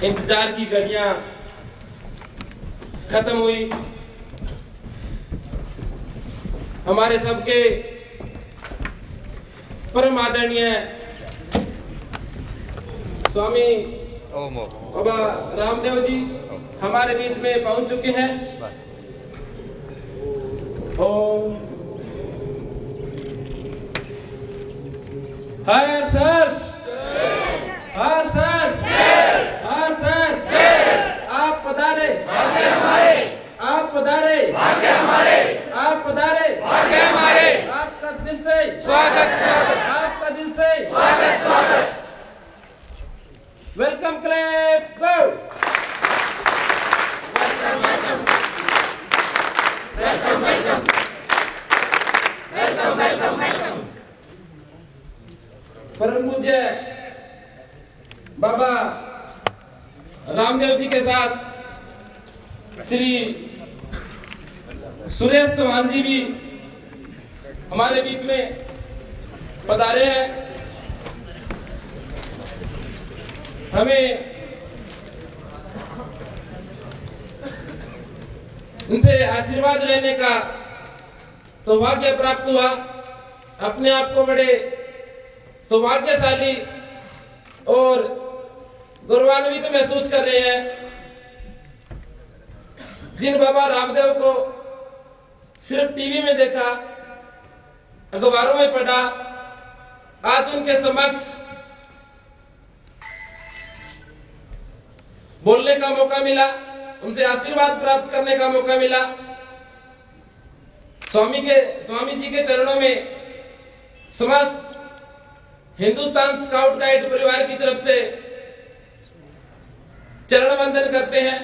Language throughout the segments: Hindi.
इंतजार की घड़ियां खत्म हुई। हमारे सबके परम आदरणीय स्वामी बाबा रामदेव जी हमारे बीच में पहुंच चुके हैं। ओम हर सर आप पधारे, आप पधारे, आप पधारे, आपका दिल से स्वागत, आपका दिल से स्वागत। वेलकम क्लैप गो। वेलकम। परम पूज्य बाबा रामदेव जी के साथ श्री सुरेश चौहान जी भी हमारे बीच में पधारे हैं। हमें उनसे आशीर्वाद लेने का सौभाग्य प्राप्त हुआ। अपने आप को बड़े सौभाग्यशाली और गौरवान्वित महसूस कर रहे हैं। जिन बाबा रामदेव को सिर्फ टीवी में देखा, अखबारों में पढ़ा, आज उनके समक्ष बोलने का मौका मिला, उनसे आशीर्वाद प्राप्त करने का मौका मिला। स्वामी जी के चरणों में समस्त हिंदुस्तान स्काउट गाइड परिवार की तरफ से चरण वंदन करते हैं,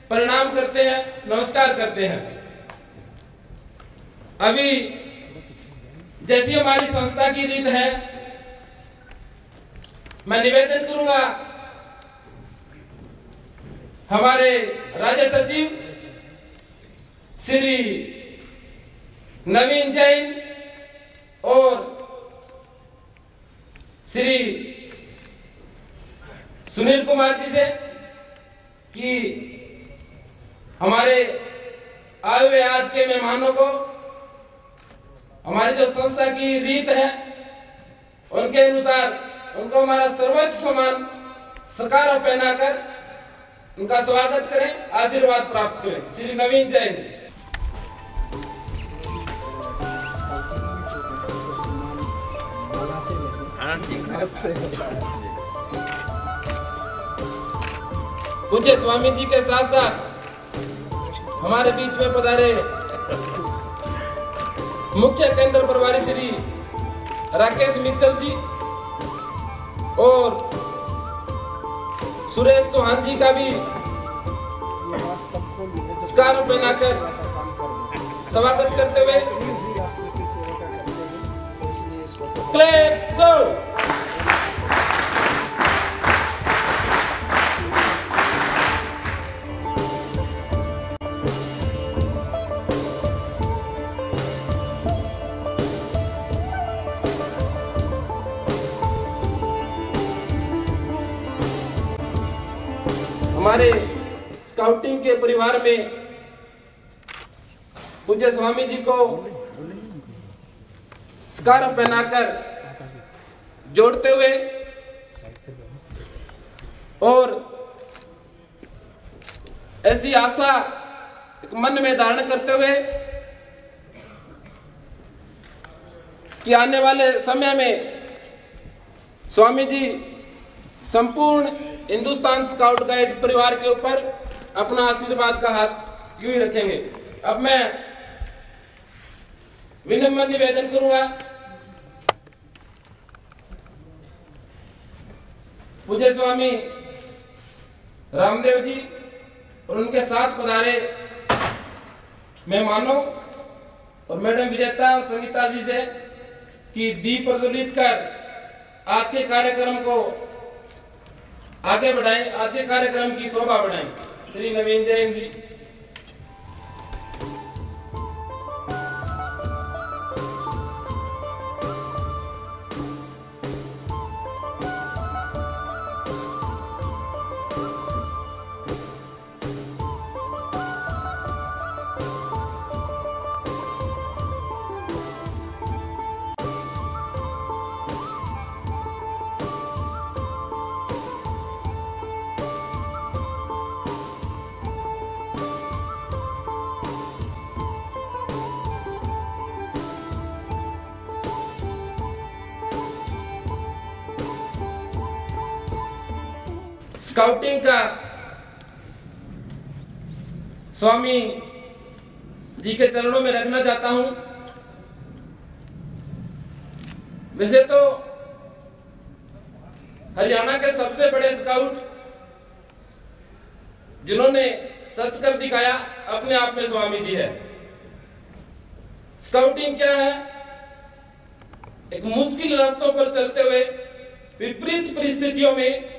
प्रणाम करते हैं, नमस्कार करते हैं। अभी जैसी हमारी संस्था की रीत है, मैं निवेदन करूंगा हमारे राज्य सचिव श्री नवीन जैन और श्री सुनील कुमार जी से कि हमारे आए हुए आज के मेहमानों को हमारी जो संस्था की रीत है उनके अनुसार उनको हमारा सर्वोच्च सम्मान सकार पहनाकर उनका स्वागत करें, आशीर्वाद प्राप्त करें। श्री नवीन जैन। पूज्य स्वामी जी के साथ साथ हमारे बीच में पधारे मुख्य केंद्र प्रभारी श्री राकेश मित्तल जी और सुरेश चौहान जी का भी स्कार्फ पहनाकर स्वागत करते हुए क्लैप्स गो। हमारे स्काउटिंग के परिवार में पूज्य स्वामी जी को स्कार्फ पहनाकर जोड़ते हुए और ऐसी आशा एक मन में धारण करते हुए कि आने वाले समय में स्वामी जी संपूर्ण हिंदुस्तान स्काउट गाइड परिवार के ऊपर अपना आशीर्वाद का हाथ यूं ही रखेंगे। अब मैं विनम्र निवेदन करूंगा पूज्य स्वामी रामदेव जी और उनके साथ पधारे मेहमानों और मैडम विजेता और संगीता जी से कि दीप प्रज्वलित कर आज के कार्यक्रम को आगे बढ़ाएं, आज के कार्यक्रम की शोभा बढ़ाएं। श्री नवीन जैन जी। स्काउटिंग का स्वामी जी के चरणों में रखना चाहता हूं। वैसे तो हरियाणा के सबसे बड़े स्काउट जिन्होंने सच कर दिखाया अपने आप में स्वामी जी है। स्काउटिंग क्या है? एक मुश्किल रास्तों पर चलते हुए विपरीत परिस्थितियों में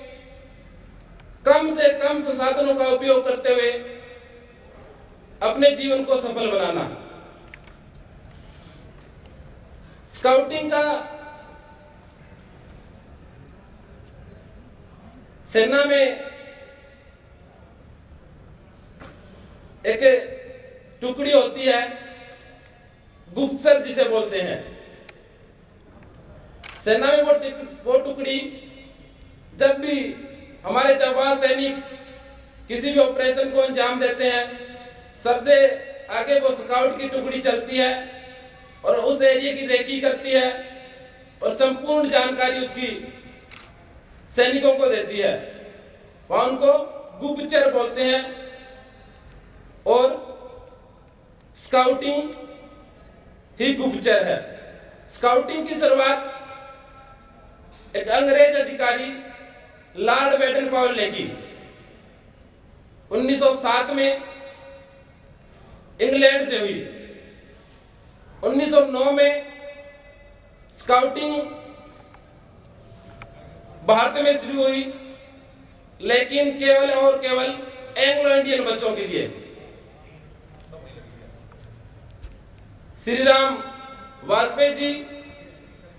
कम से कम संसाधनों का उपयोग करते हुए अपने जीवन को सफल बनाना। स्काउटिंग का सेना में एक टुकड़ी होती है, गुप्तचर जिसे बोलते हैं। सेना में वो टुकड़ी जब भी हमारे जवान सैनिक किसी भी ऑपरेशन को अंजाम देते हैं, सबसे आगे वो स्काउट की टुकड़ी चलती है और उस एरिया की रेकी करती है और संपूर्ण जानकारी उसकी सैनिकों को देती है। वहां उनको गुप्तचर बोलते हैं। और स्काउटिंग ही गुप्तचर है। स्काउटिंग की शुरुआत एक अंग्रेज अधिकारी लॉर्ड बैटन पावर ने की। 1907 में इंग्लैंड से हुई। 1909 में स्काउटिंग भारत में शुरू हुई, लेकिन केवल और केवल एंग्लो इंडियन बच्चों के लिए। Shri Ram Vajpayee ji,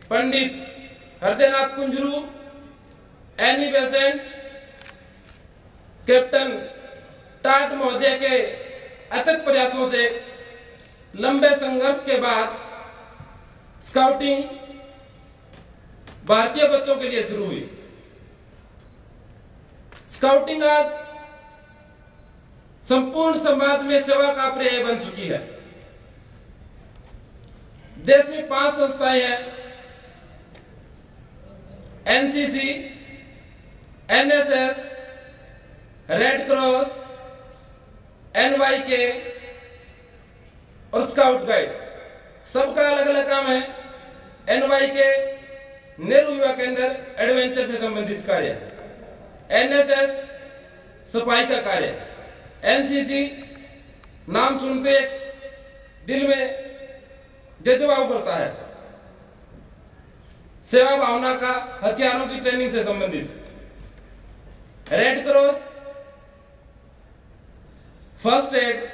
Pandit Hridaynath Kunzru, Annie Besant, captain टाट महोदय के अथक प्रयासों से लंबे संघर्ष के बाद स्काउटिंग भारतीय बच्चों के लिए शुरू हुई। स्काउटिंग आज संपूर्ण समाज में सेवा का पर्याय बन चुकी है। देश में 5 संस्थाएं हैं: NCC, NSS, red cross, NYK और स्काउट गाइड। सबका अलग अलग काम है। एनवाईके नेहरू युवा केंद्र एडवेंचर से संबंधित कार्य, एनएसएस सफाई का कार्य, एनसीसी नाम सुनते दिल में जज्बा उभरता है, सेवा भावना का, हथियारों की ट्रेनिंग से संबंधित, रेड क्रॉस फर्स्ट एड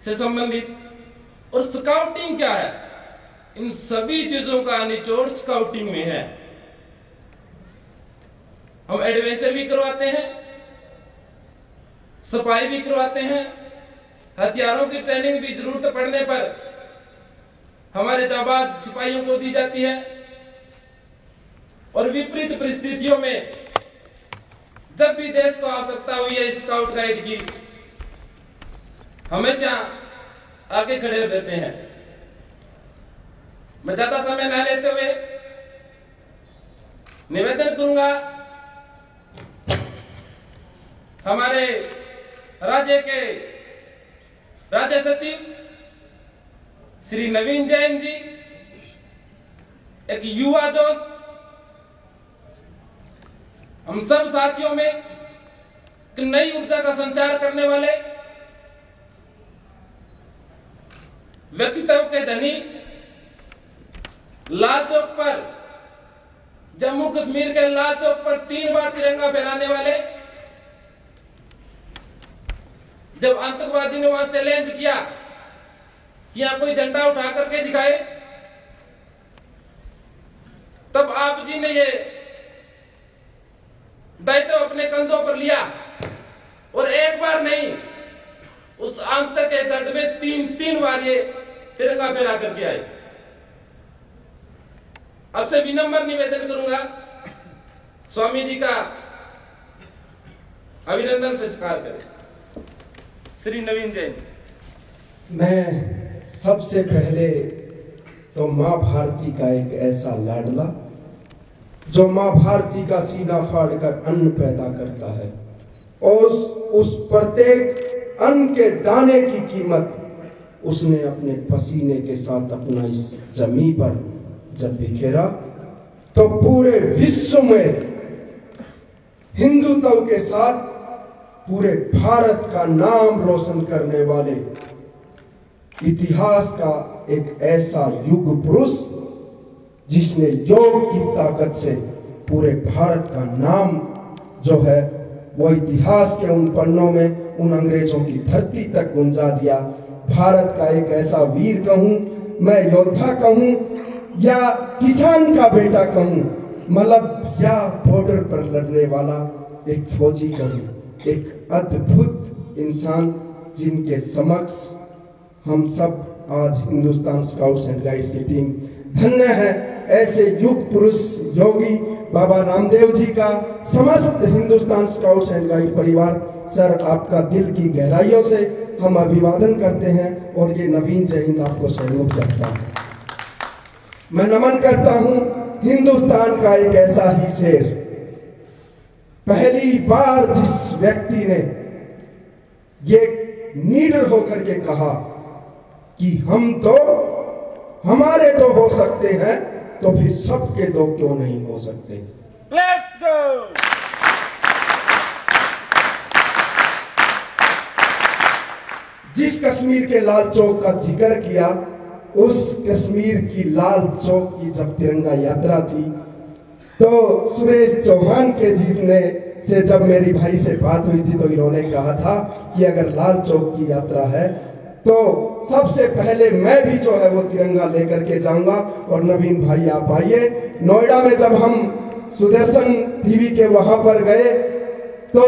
से संबंधित। और स्काउटिंग क्या है? इन सभी चीजों का निचोड़ स्काउटिंग में है। हम एडवेंचर भी करवाते हैं, सफाई भी करवाते हैं, हथियारों की ट्रेनिंग भी जरूरत पड़ने पर हमारे जाबाज सिपाहियों को दी जाती है। और विपरीत परिस्थितियों में जब भी देश को आवश्यकता हुई है स्काउट गाइड की, हमेशा आगे खड़े रहते हैं। मैं ज्यादा समय न लेते हुए निवेदन करूंगा हमारे राज्य के राज्य सचिव श्री नवीन जैन जी, एक युवा जोश हम सब साथियों में एक नई ऊर्जा का संचार करने वाले, व्यक्तित्व के धनी, लाल चौक पर, जम्मू कश्मीर के लाल चौक पर 3 बार तिरंगा फहराने वाले। जब आतंकवादी ने वहां चैलेंज किया कि यहां कोई झंडा उठा करके दिखाए, तब आप जी ने ये दायित्व अपने कंधों पर लिया और एक बार नहीं, उस आतंक के गढ़ में 3 बार ये तिरंगा फहरा करके आए। अब से विनम्र निवेदन करूंगा, स्वामी जी का अभिनंदन स्वीकार करें। श्री नवीन जैन। मैं सबसे पहले तो मां भारती का एक ऐसा लाडला जो माँ भारती का सीना फाड़कर अन्न पैदा करता है, और उस प्रत्येक अन्न के दाने की कीमत उसने अपने पसीने के साथ अपना इस जमीन पर जब बिखेरा, तो पूरे विश्व में हिंदुत्व के साथ पूरे भारत का नाम रोशन करने वाले इतिहास का एक ऐसा युग पुरुष जिसने योग की ताकत से पूरे भारत का नाम जो है वो इतिहास के उन पन्नों में उन अंग्रेजों की धरती तक गुंजा दिया। भारत का एक ऐसा वीर कहूं, मैं योद्धा कहूं या किसान का बेटा कहूं, मतलब या बॉर्डर पर लड़ने वाला एक फौजी कहूं, एक अद्भुत इंसान जिनके समक्ष हम सब आज हिंदुस्तान स्काउट्स एंड गाइड्स की टीम धन्य है। ऐसे युग पुरुष योगी बाबा रामदेव जी का समस्त हिंदुस्तान स्काउट्स एंड गाइड परिवार सर आपका दिल की गहराइयों से हम अभिवादन करते हैं और ये नवीन जय हिंद आपको सहयोग करता है। मैं नमन करता हूं हिंदुस्तान का एक ऐसा ही शेर, पहली बार जिस व्यक्ति ने ये नीडर होकर के कहा कि हम तो हमारे तो हो सकते हैं, तो फिर सबके दो क्यों नहीं हो सकते। Let's go. जिस कश्मीर के लाल चौक का जिक्र किया, उस कश्मीर की लाल चौक की जब तिरंगा यात्रा थी, तो सुरेश चौहान के जी ने से जब मेरी भाई से बात हुई थी तो इन्होंने कहा था कि अगर लाल चौक की यात्रा है तो सबसे पहले मैं भी जो है वो तिरंगा लेकर के जाऊंगा। और नवीन भाई आप आइए, नोएडा में जब हम सुदर्शन टीवी के वहां पर गए तो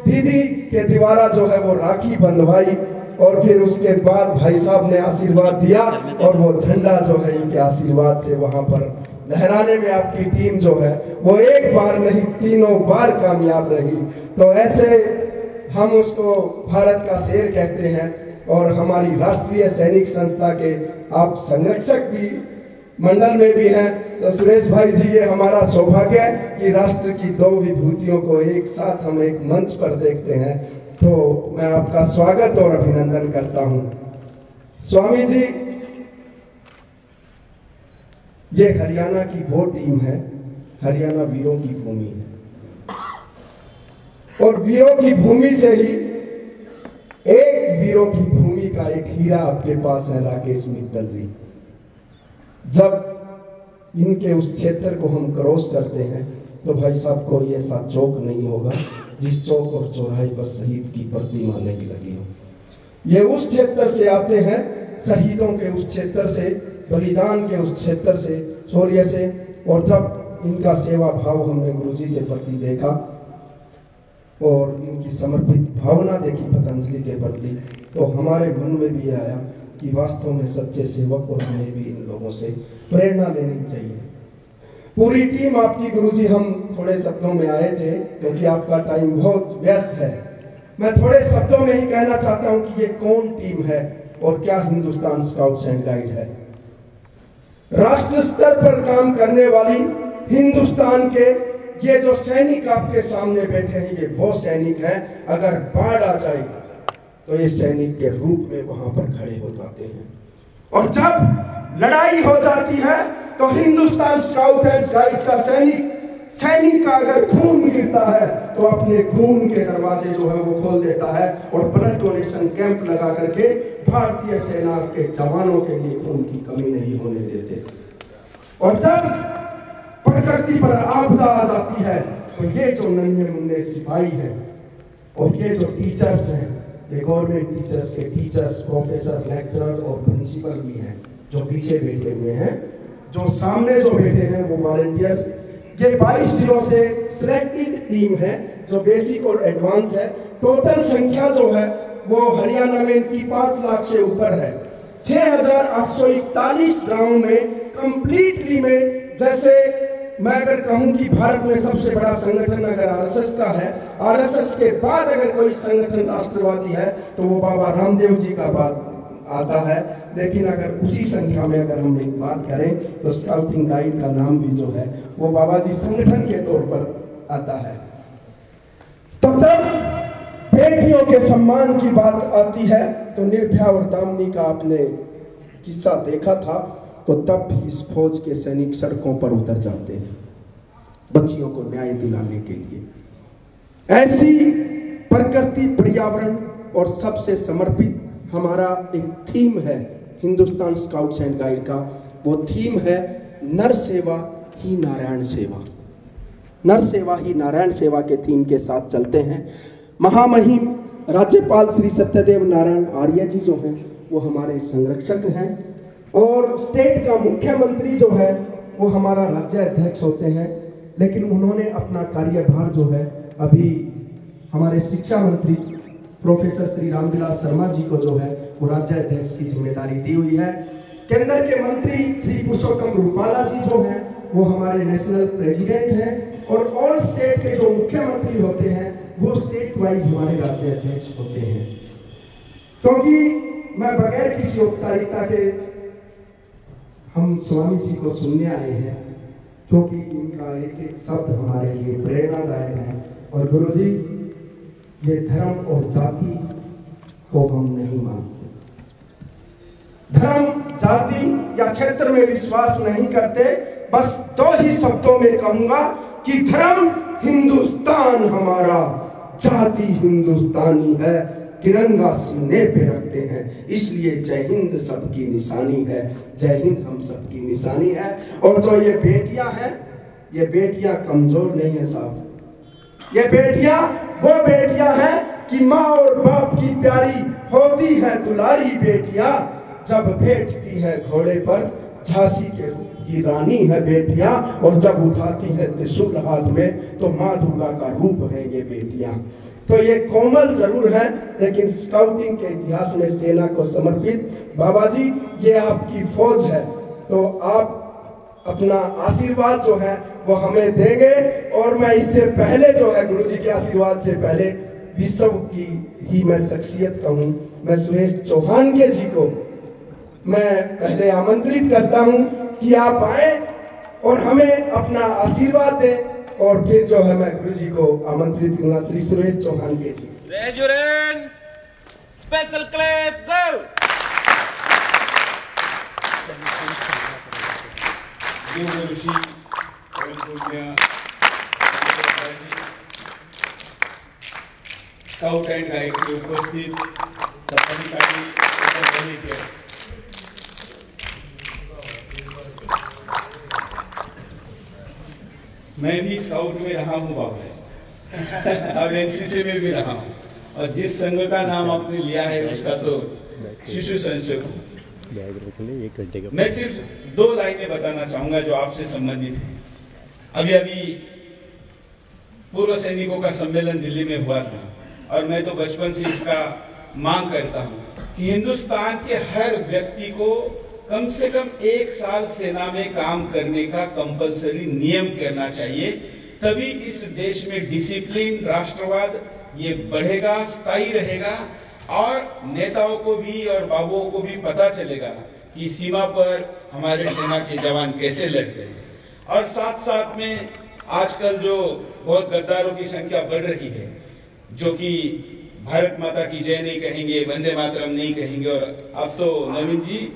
दीदी के दीवारा जो है वो राखी बंधवाई और फिर उसके बाद भाई साहब ने आशीर्वाद दिया और वो झंडा जो है इनके आशीर्वाद से वहां पर लहराने में आपकी टीम जो है वो एक बार नहीं तीनों बार कामयाब रही। तो ऐसे हम उसको भारत का शेर कहते हैं। और हमारी राष्ट्रीय सैनिक संस्था के आप संरक्षक भी मंडल में भी हैं, तो सुरेश भाई जी ये हमारा सौभाग्य है कि राष्ट्र की दो विभूतियों को एक साथ हम एक मंच पर देखते हैं। तो मैं आपका स्वागत और अभिनंदन करता हूं। स्वामी जी, ये हरियाणा की वो टीम है, हरियाणा वीरों की भूमि है और वीरों की भूमि से ही एक वीरों की भूमि का एक हीरा आपके पास है, राकेश मित्तल जी। जब इनके उस क्षेत्र को हम क्रॉस करते हैं तो भाई साहब कोई ऐसा चौक नहीं होगा जिस चौक और चौराहे पर शहीद की प्रतिमा नहीं लगी हो। ये उस क्षेत्र से आते हैं, शहीदों के उस क्षेत्र से, बलिदान के उस क्षेत्र से, शौर्य से। और जब इनका सेवा भाव हमने गुरुजी के प्रति देखा और इनकी समर्पित भावना देखी पतंजलि के प्रति, तो हमारे मन में भी आया कि वास्तव में सच्चे सेवक और हमें भी इन लोगों से प्रेरणा लेनी चाहिए। पूरी टीम आपकी गुरुजी, हम थोड़े शब्दों में आए थे क्योंकि आपका टाइम बहुत व्यस्त है। मैं थोड़े शब्दों में ही कहना चाहता हूं कि ये कौन टीम है और क्या हिंदुस्तान स्काउट्स एंड गाइड है। राष्ट्र स्तर पर काम करने वाली हिंदुस्तान के ये जो सैनिक आपके सामने बैठे हैं, ये वो सैनिक हैं, अगर बाढ़ आ जाए तो ये सैनिक के रूप में वहां पर खड़े हो जाते हैं। और जब लड़ाई हो जाती है तो हिंदुस्तान स्काउट एंड गाइड्स का सैनिक का अगर खून गिरता है तो अपने खून के दरवाजे जो है वो खोल देता है और ब्लड डोनेशन कैंप लगा करके भारतीय सेना के जवानों के लिए खून की कमी नहीं होने देते। और जब प्रकृति पर आपदा आ जाती है तो ये जो नन्हे मुन्ने सिपाही हैं और ये जो टीचर्स हैं, ये गवर्नमेंट टीचर्स के टीचर्स, प्रोफेसर, लेक्चरर और प्रिंसिपल भी हैं जो पीछे बैठे हुए हैं, जो सामने जो बैठे हैं वो वॉलंटियर्स। ये 22 जिलों से सिलेक्टेड टीम है जो बेसिक और एडवांस है। टोटल संख्या जो है वो हरियाणा में इनकी 5 लाख से ऊपर है। 6,841 गांव में कंप्लीटली में, जैसे मैं अगर कहूं कि भारत में सबसे बड़ा संगठन अगर आरएसएस का है, आरएसएस के बाद अगर कोई संगठन राष्ट्रवादी है तो वो बाबा रामदेव जी का आता है। लेकिन अगर उसी संख्या में अगर हम एक बात करें तो स्काउटिंग गाइड का नाम भी जो है वो बाबा जी संगठन के तौर पर आता है। तो जब बेटियों के सम्मान की बात आती है तो निर्भया और दामिनी का आपने किस्सा देखा था, तो तब भी इस फौज के सैनिक सड़कों पर उतर जाते हैं बच्चियों को न्याय दिलाने के लिए। ऐसी प्रकृति, पर्यावरण और सबसे समर्पित हमारा एक थीम है हिंदुस्तान स्काउट्स एंड गाइड का। वो थीम है नर सेवा ही नारायण सेवा। नर सेवा ही नारायण सेवा के थीम के साथ चलते हैं। महामहिम राज्यपाल श्री सत्यदेव नारायण आर्य जी जो हैं वो हमारे संरक्षक हैं, और स्टेट का मुख्यमंत्री जो है वो हमारा राज्य अध्यक्ष होते हैं। लेकिन उन्होंने अपना कार्यभार जो है अभी हमारे शिक्षा मंत्री प्रोफेसर श्री रामविलास शर्मा जी को जो है वो राज्य अध्यक्ष की जिम्मेदारी दी हुई है। केंद्र के मंत्री श्री पुरुषोत्तम रूपाला जी जो हैं वो हमारे नेशनल प्रेसिडेंट हैं, और ऑल स्टेट के जो मुख्यमंत्री होते हैं वो स्टेट वाइज हमारे राज्य अध्यक्ष होते हैं। क्योंकि मैं बगैर किसी औपचारिकता के हम स्वामी जी को सुनने आए हैं, क्योंकि इनका एक एक शब्द हमारे लिए प्रेरणादायक है। और गुरु जी, ये धर्म और जाति को हम नहीं मानते, धर्म, जाति या क्षेत्र में विश्वास नहीं करते। बस दो ही शब्दों में कहूंगा कि धर्म हिंदुस्तान हमारा, जाति हिंदुस्तानी है, तिरंगा सीने पे रखते हैं, इसलिए जय हिंद सबकी निशानी है, जय हिंद हम सबकी निशानी है। और जो ये बेटियां हैं, ये बेटियां कमजोर नहीं है साहब, ये बेटियां वो बेटियां हैं कि माँ और बाप की प्यारी होती है दुलारी बेटियां, जब बैठती है घोड़े पर झांसी के की रानी है बेटियां, और जब उठाती है त्रिशूल हाथ में तो माँ दुर्गा का रूप है ये बेटियां। तो ये कोमल जरूर है, लेकिन स्काउटिंग के इतिहास में सेना को समर्पित। बाबा जी, ये आपकी फौज है, तो आप अपना आशीर्वाद जो है वो हमें देंगे। और मैं इससे पहले जो है गुरु जी के आशीर्वाद से पहले विश्व की ही मैं शख्सियत कहूँ, मैं सुरेश चौहान के जी को मैं पहले आमंत्रित करता हूँ कि आप आए और हमें अपना आशीर्वाद दें। और फिर जो है मैं गुरु जी को आमंत्रित करूंगा, श्री सुरेश चौहान के जी। Special clap go. Scout and guide के उपस्थित पदाधिकारी, मैं भी स्काउट में रहा हूँ बाबा, और एनसीसी में भी रहा हूँ, और जिस संघ का नाम आपने लिया है उसका तो शिशु संशोधन हूँ। मैं सिर्फ 2 लाइनें बताना चाहूंगा जो आपसे संबंधित है। अभी अभी पूर्व सैनिकों का सम्मेलन दिल्ली में हुआ था, और मैं तो बचपन से इसका मांग करता हूँ कि हिंदुस्तान के हर व्यक्ति को कम से कम 1 साल सेना में काम करने का कंपलसरी नियम करना चाहिए। तभी इस देश में डिसिप्लिन, राष्ट्रवाद ये बढ़ेगा, स्थायी रहेगा, और नेताओं को भी और बाबुओं को भी पता चलेगा कि सीमा पर हमारे सेना के जवान कैसे लड़ते हैं। और साथ साथ में आजकल जो बहुत गद्दारों की संख्या बढ़ रही है, जो कि भारत माता की जय नहीं कहेंगे, वंदे मातरम नहीं कहेंगे, और अब तो नवीन जी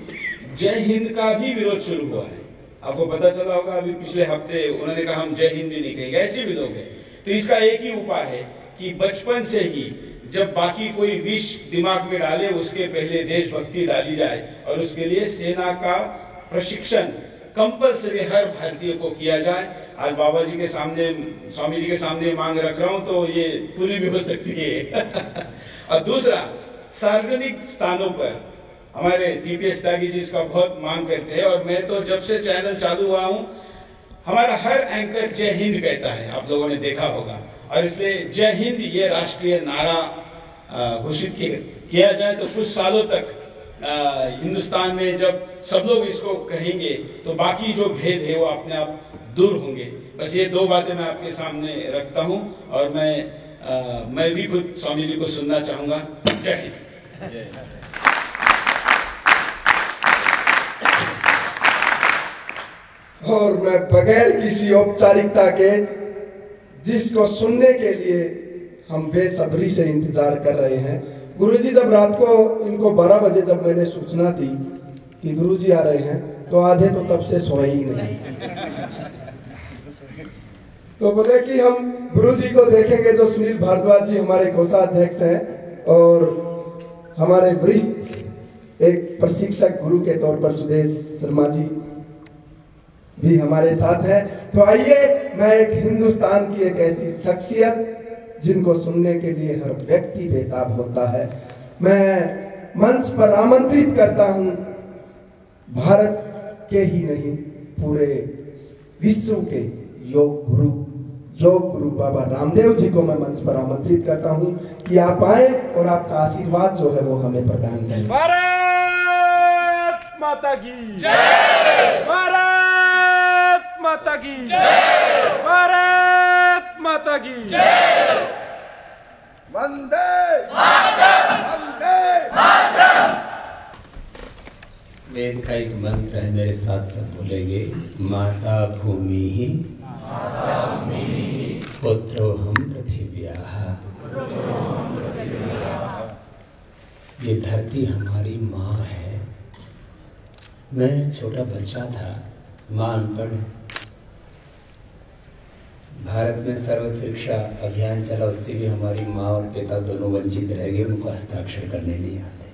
जय हिंद का भी विरोध शुरू हुआ है। आपको पता चला होगा, अभी पिछले हफ्ते उन्होंने कहा हम जय हिंद भी नहीं कहेंगे, ऐसे भी लोग हैं। तो इसका एक ही उपाय है कि बचपन से ही जब बाकी कोई विष दिमाग में डाले उसके पहले देशभक्ति डाली जाए, और उसके लिए सेना का प्रशिक्षण कंपलसरी हर भारतीय को किया जाए। आज बाबा जी के सामने, स्वामी जी के सामने मांग रख रहा हूं तो ये पूरी भी हो सकती है। और दूसरा, सार्वजनिक स्थानों पर हमारे टीपीएस त्यागी जी इसका बहुत मांग करते हैं, और मैं तो जब से चैनल चालू हुआ हूं हमारा हर एंकर जय हिंद कहता है, आप लोगों ने देखा होगा। और इसलिए जय हिंद ये राष्ट्रीय नारा घोषित किया जाए तो कुछ सालों तक हिंदुस्तान में जब सब लोग इसको कहेंगे तो बाकी जो भेद है वो अपने आप दूर होंगे। बस ये 2 बातें मैं आपके सामने रखता हूं, और मैं भी खुद स्वामी जी को सुनना चाहूंगा। जय हिंद। और मैं बगैर किसी औपचारिकता के जिसको सुनने के लिए हम बेसब्री से इंतजार कर रहे हैं। गुरुजी जब रात को इनको 12 बजे जब मैंने सूचना दी कि गुरुजी आ रहे हैं तो आधे तो तब से सोए ही नहीं। तो बोले कि हम गुरुजी को देखेंगे, जो सुनील भारद्वाज जी हमारे कोषाध्यक्ष हैं और हमारे वरिष्ठ एक प्रशिक्षक गुरु के तौर पर सुदेश शर्मा जी भी हमारे साथ हैं। तो आइए, मैं एक हिंदुस्तान की एक ऐसी शख्सियत जिनको सुनने के लिए हर व्यक्ति बेताब होता है, मैं मंच पर आमंत्रित करता हूं। भारत के ही नहीं, पूरे विश्व के योग गुरु बाबा रामदेव जी को मैं मंच पर आमंत्रित करता हूं कि आप आए और आपका आशीर्वाद जो है वो हमें प्रदान करें। भारत माता की जय, भारत माता की जय, भारत माता की जय, वंदे मातरम, वंदे मातरम। वेद का एक मंत्र है, मेरे साथ सब बोलेंगे। माता भूमि ही पुत्रो हम पृथिव्याः। ये धरती हमारी माँ है। मैं छोटा बच्चा था, माँ अनपढ़। भारत में सर्व शिक्षा अभियान चला, उससे भी हमारी माँ और पिता दोनों वंचित रह गए, उनको हस्ताक्षर करने नहीं आते।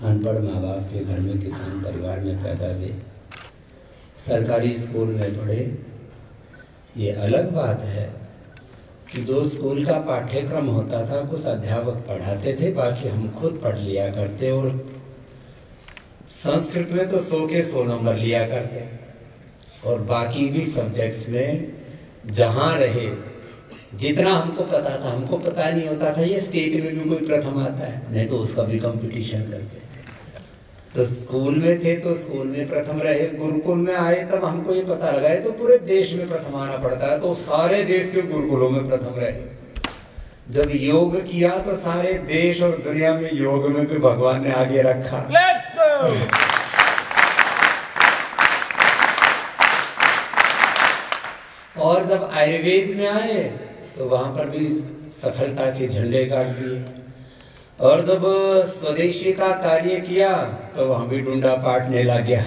अनपढ़ माँ बाप के घर में किसान परिवार में पैदा हुए, सरकारी स्कूल में पढ़े। ये अलग बात है कि जो स्कूल का पाठ्यक्रम होता था कुछ अध्यापक पढ़ाते थे, बाकी हम खुद पढ़ लिया करते। और संस्कृत में तो 100 के 100 नंबर लिया करते, और बाकी भी सब्जेक्ट्स में जहाँ रहे जितना हमको पता था, हमको पता नहीं होता था ये स्टेट में भी कोई प्रथम आता है, नहीं तो उसका भी कंपटीशन करते। तो स्कूल में थे तो स्कूल में प्रथम रहे, गुरुकुल में आए तब हमको ये पता लगा है तो पूरे देश में प्रथम आना पड़ता है, तो सारे देश के गुरुकुलों में प्रथम रहे। जब योग किया तो सारे देश और दुनिया में योग में भी भगवान ने आगे रखा। Let's go. और जब आयुर्वेद में आए तो वहां पर भी सफलता के झंडे गाड़ दिए, और जब स्वदेशी का कार्य किया तो वहां भी डुंडा पाटने लग गया।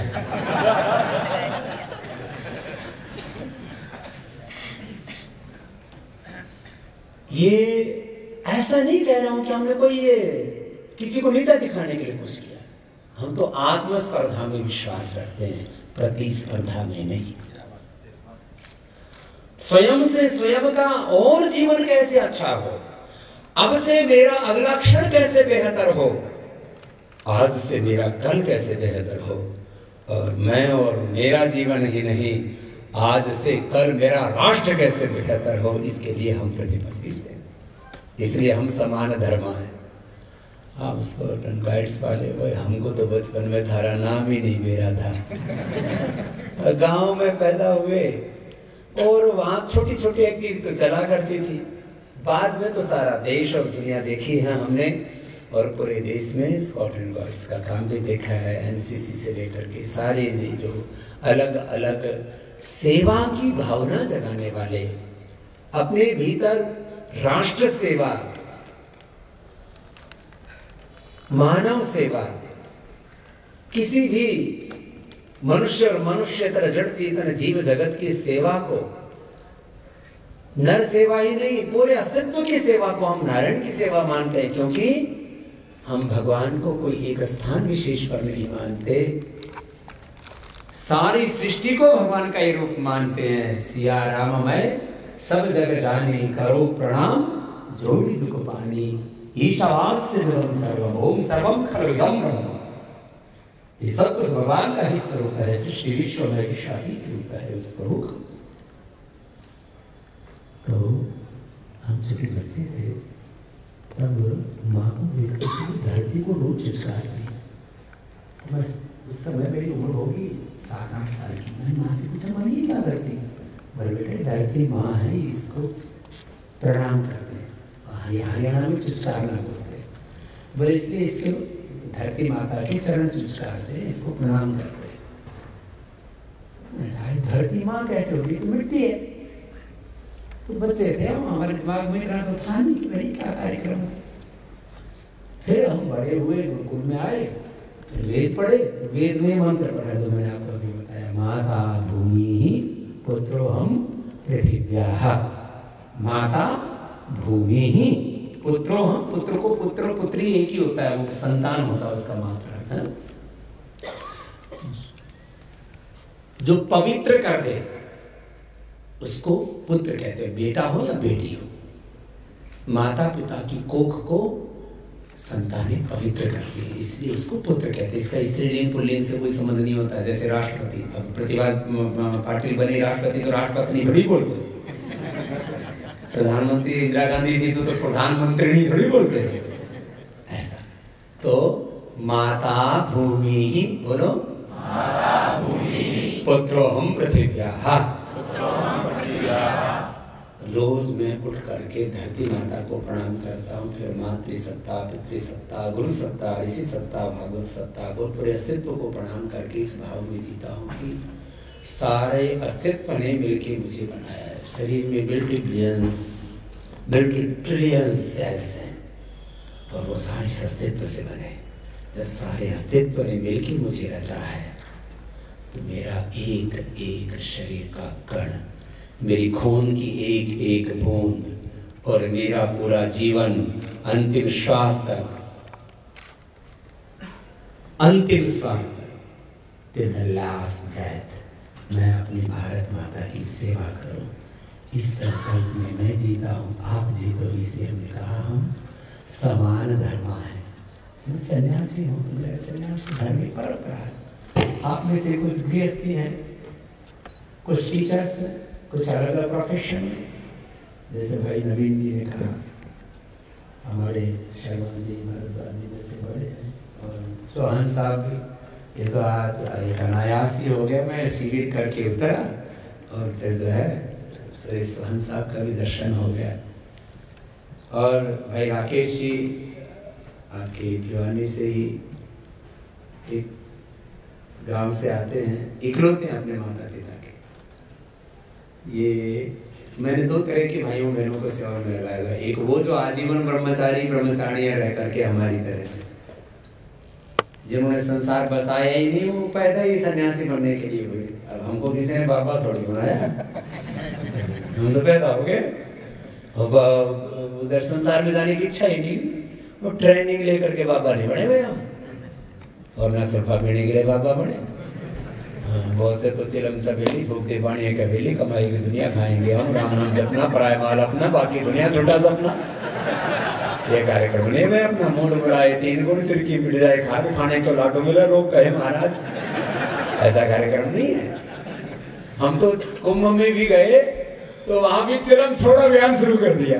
ये ऐसा नहीं कह रहा हूं कि हमने कोई ये किसी को नीचा दिखाने के लिए कुछ किया। हम तो आत्मस्पर्धा में विश्वास रखते हैं, प्रतिस्पर्धा में नहीं। स्वयं से स्वयं का और जीवन कैसे अच्छा हो, अब से मेरा अगला क्षण कैसे बेहतर हो, आज से मेरा कल कैसे बेहतर हो, और मैं और मेरा जीवन ही नहीं, आज से कल मेरा राष्ट्र कैसे बेहतर हो, इसके लिए हम प्रतिबद्ध हैं। इसलिए हम समान धर्मा है। हाँ, उसको गाइड्स वाले वो हमको तो बचपन में थारा नाम ही नहीं मेरा था। गांव में पैदा हुए और वहाँ छोटी छोटी एक्टिविटी तो चला करती थी। बाद में तो सारा देश और दुनिया देखी है हमने, और पूरे देश में स्काउट एंड गाइड्स का काम भी देखा है। एनसीसी से लेकर के सारे जो अलग अलग सेवा की भावना जगाने वाले, अपने भीतर राष्ट्र सेवा, मानव सेवा, किसी भी मनुष्य और मनुष्यतर जड़ चेतन जीव जगत की सेवा को, नर सेवा ही नहीं पूरे अस्तित्व की सेवा को हम नारायण की सेवा मानते हैं, क्योंकि हम भगवान को कोई एक स्थान विशेष पर नहीं मानते, सारी सृष्टि को भगवान का ही रूप मानते हैं। सिया राम मैं सब जग जाने, करो प्रणाम जोड़ी जुग पानी, ईशावास्य सर्वम ओम सर्वम खलविदं ब्रह्म। ये सब कुछ भगवान का ही स्वरूप है, सृष्टि विश्व में विशाली रूप है उसको। तो हम जब बच्चे थे तब माँ को देखते थे धरती को रोज चिपका दी। बस उस समय मेरी उम्र होगी 7-8 साल की। मैं माँ से पूछा, माँ ये क्या करती? बोले बेटे धरती माँ है, इसको प्रणाम कर दे। हरियाणा में चिपकाना बोलते, बोले इसलिए इसको धरती माता के चरण चिपका दे, इसको प्रणाम कर दे। माँ कैसे होगी? तो मिट्टी है। तो बच्चे थे हम, हमारे दिमाग में इतना तो था नहीं कि भाई क्या कार्यक्रम है। फिर हम बड़े हुए, गुरुकुल में आए, फिर वेद पढ़े। वेद में मंत्र पढ़ा जो मैंने आपको अभी बताया, माता भूमि पुत्रो हम पृथिव्याः। माता भूमि ही पुत्रो हम, पुत्र को पुत्र पुत्री एक ही होता है, वो संतान होता है उसका मात्र है। जो पवित्र कर दे उसको पुत्र कहते हैं, बेटा हो या बेटी हो। माता पिता की कोख को संतानें पवित्र करती है, इसलिए उसको पुत्र कहते हैं। इसका स्त्रीलिंग पुल्लिंग से कोई संबंध नहीं होता। जैसे राष्ट्रपति, अब प्रतिभा पाटिल बनी राष्ट्रपति तो राष्ट्रपति थोड़ी बोलते थे। प्रधानमंत्री इंदिरा गांधी थी तो प्रधानमंत्री थोड़ी बोलते थे। ऐसा तो माता भूमि ही, बोलो माता भूमि पुत्रो हम पृथिव्याः। रोज मैं उठ करके धरती माता को प्रणाम करता हूँ, फिर मातृसत्ता, पितृसत्ता, गुरु सत्ता, ऋषि सत्ता, भागवत सत्ता को, पूरे अस्तित्व को प्रणाम करके इस भाव में जीता हूँ कि सारे अस्तित्व ने मिलकर मुझे बनाया है। शरीर में बिल्टी ट्रिलियंस सेल्स हैं और वो सारे इस अस्तित्व से बने। जब सारे अस्तित्व ने मिलकर मुझे रचा है तो मेरा एक एक शरीर का कण, मेरी खून की एक एक बूंद और मेरा पूरा जीवन अंतिम श्वास तक, टिल द लास्ट ब्रेथ मैं अपनी भारत माता की सेवा करूं। इस संकल्प में मैं जीता हूं, आप जीतो। इसलिए हमने कहा हम समान धर्म है। मैं सन्यासी हूँ, मेरा सन्यास धर्म की परंपरा है। आप में से कुछ गृहस्थी हैं, कुछ टीचर्स हैं, कुछ अलग अलग प्रोफेशन में। जैसे भाई नवीन जी ने कहा, हमारे शर्मा जी, भारद्वाज जी जैसे बड़े हैं, और चौहान साहब भी। ये तो आज एक अनायास ही हो गया, मैं शिविर करके उतरा और फिर जो है सुरेश चौहान साहब का भी दर्शन हो गया। और भाई राकेश जी आपके भिवानी से ही एक गांव से आते हैं, इकलौते हैं अपने माता पिता के। ये मैंने दो तरह के भाइयों बहनों को सेवा में लगाया हुआ। एक वो जो आजीवन ब्रह्मचारियां रह करके हमारी तरह से, जिन्होंने संसार बसाया ही नहीं, वो पैदा ही सन्यासी बनने के लिए हुए। अब हमको किसी ने बाबा थोड़ी बनाया, हम तो पैदा हो गए। उधर संसार में जाने की इच्छा ही नहीं, वो ट्रेनिंग लेकर के बाबा नहीं बने हुए हम, और ना सुल्फा पीने के लिए बाबा बने। हाँ, बहुत से तो चिलम सवेली, फूकते पानी कवेली, कमाई की दुनिया खाएंगे हम, राम नाम जपना, पराय माल अपना, बाकी दुनिया छोटा सपना। ये कार्यक्रम नहीं हुए अपना, मूड बुलाए 3 गुण, सिरकी मिल जाए खाद, खाने को लाडो मिला रोग कहे महाराज। ऐसा कार्यक्रम नहीं है। हम तो कुंभ में भी गए तो वहां भी तिलम छोड़ा अभियान शुरू कर दिया।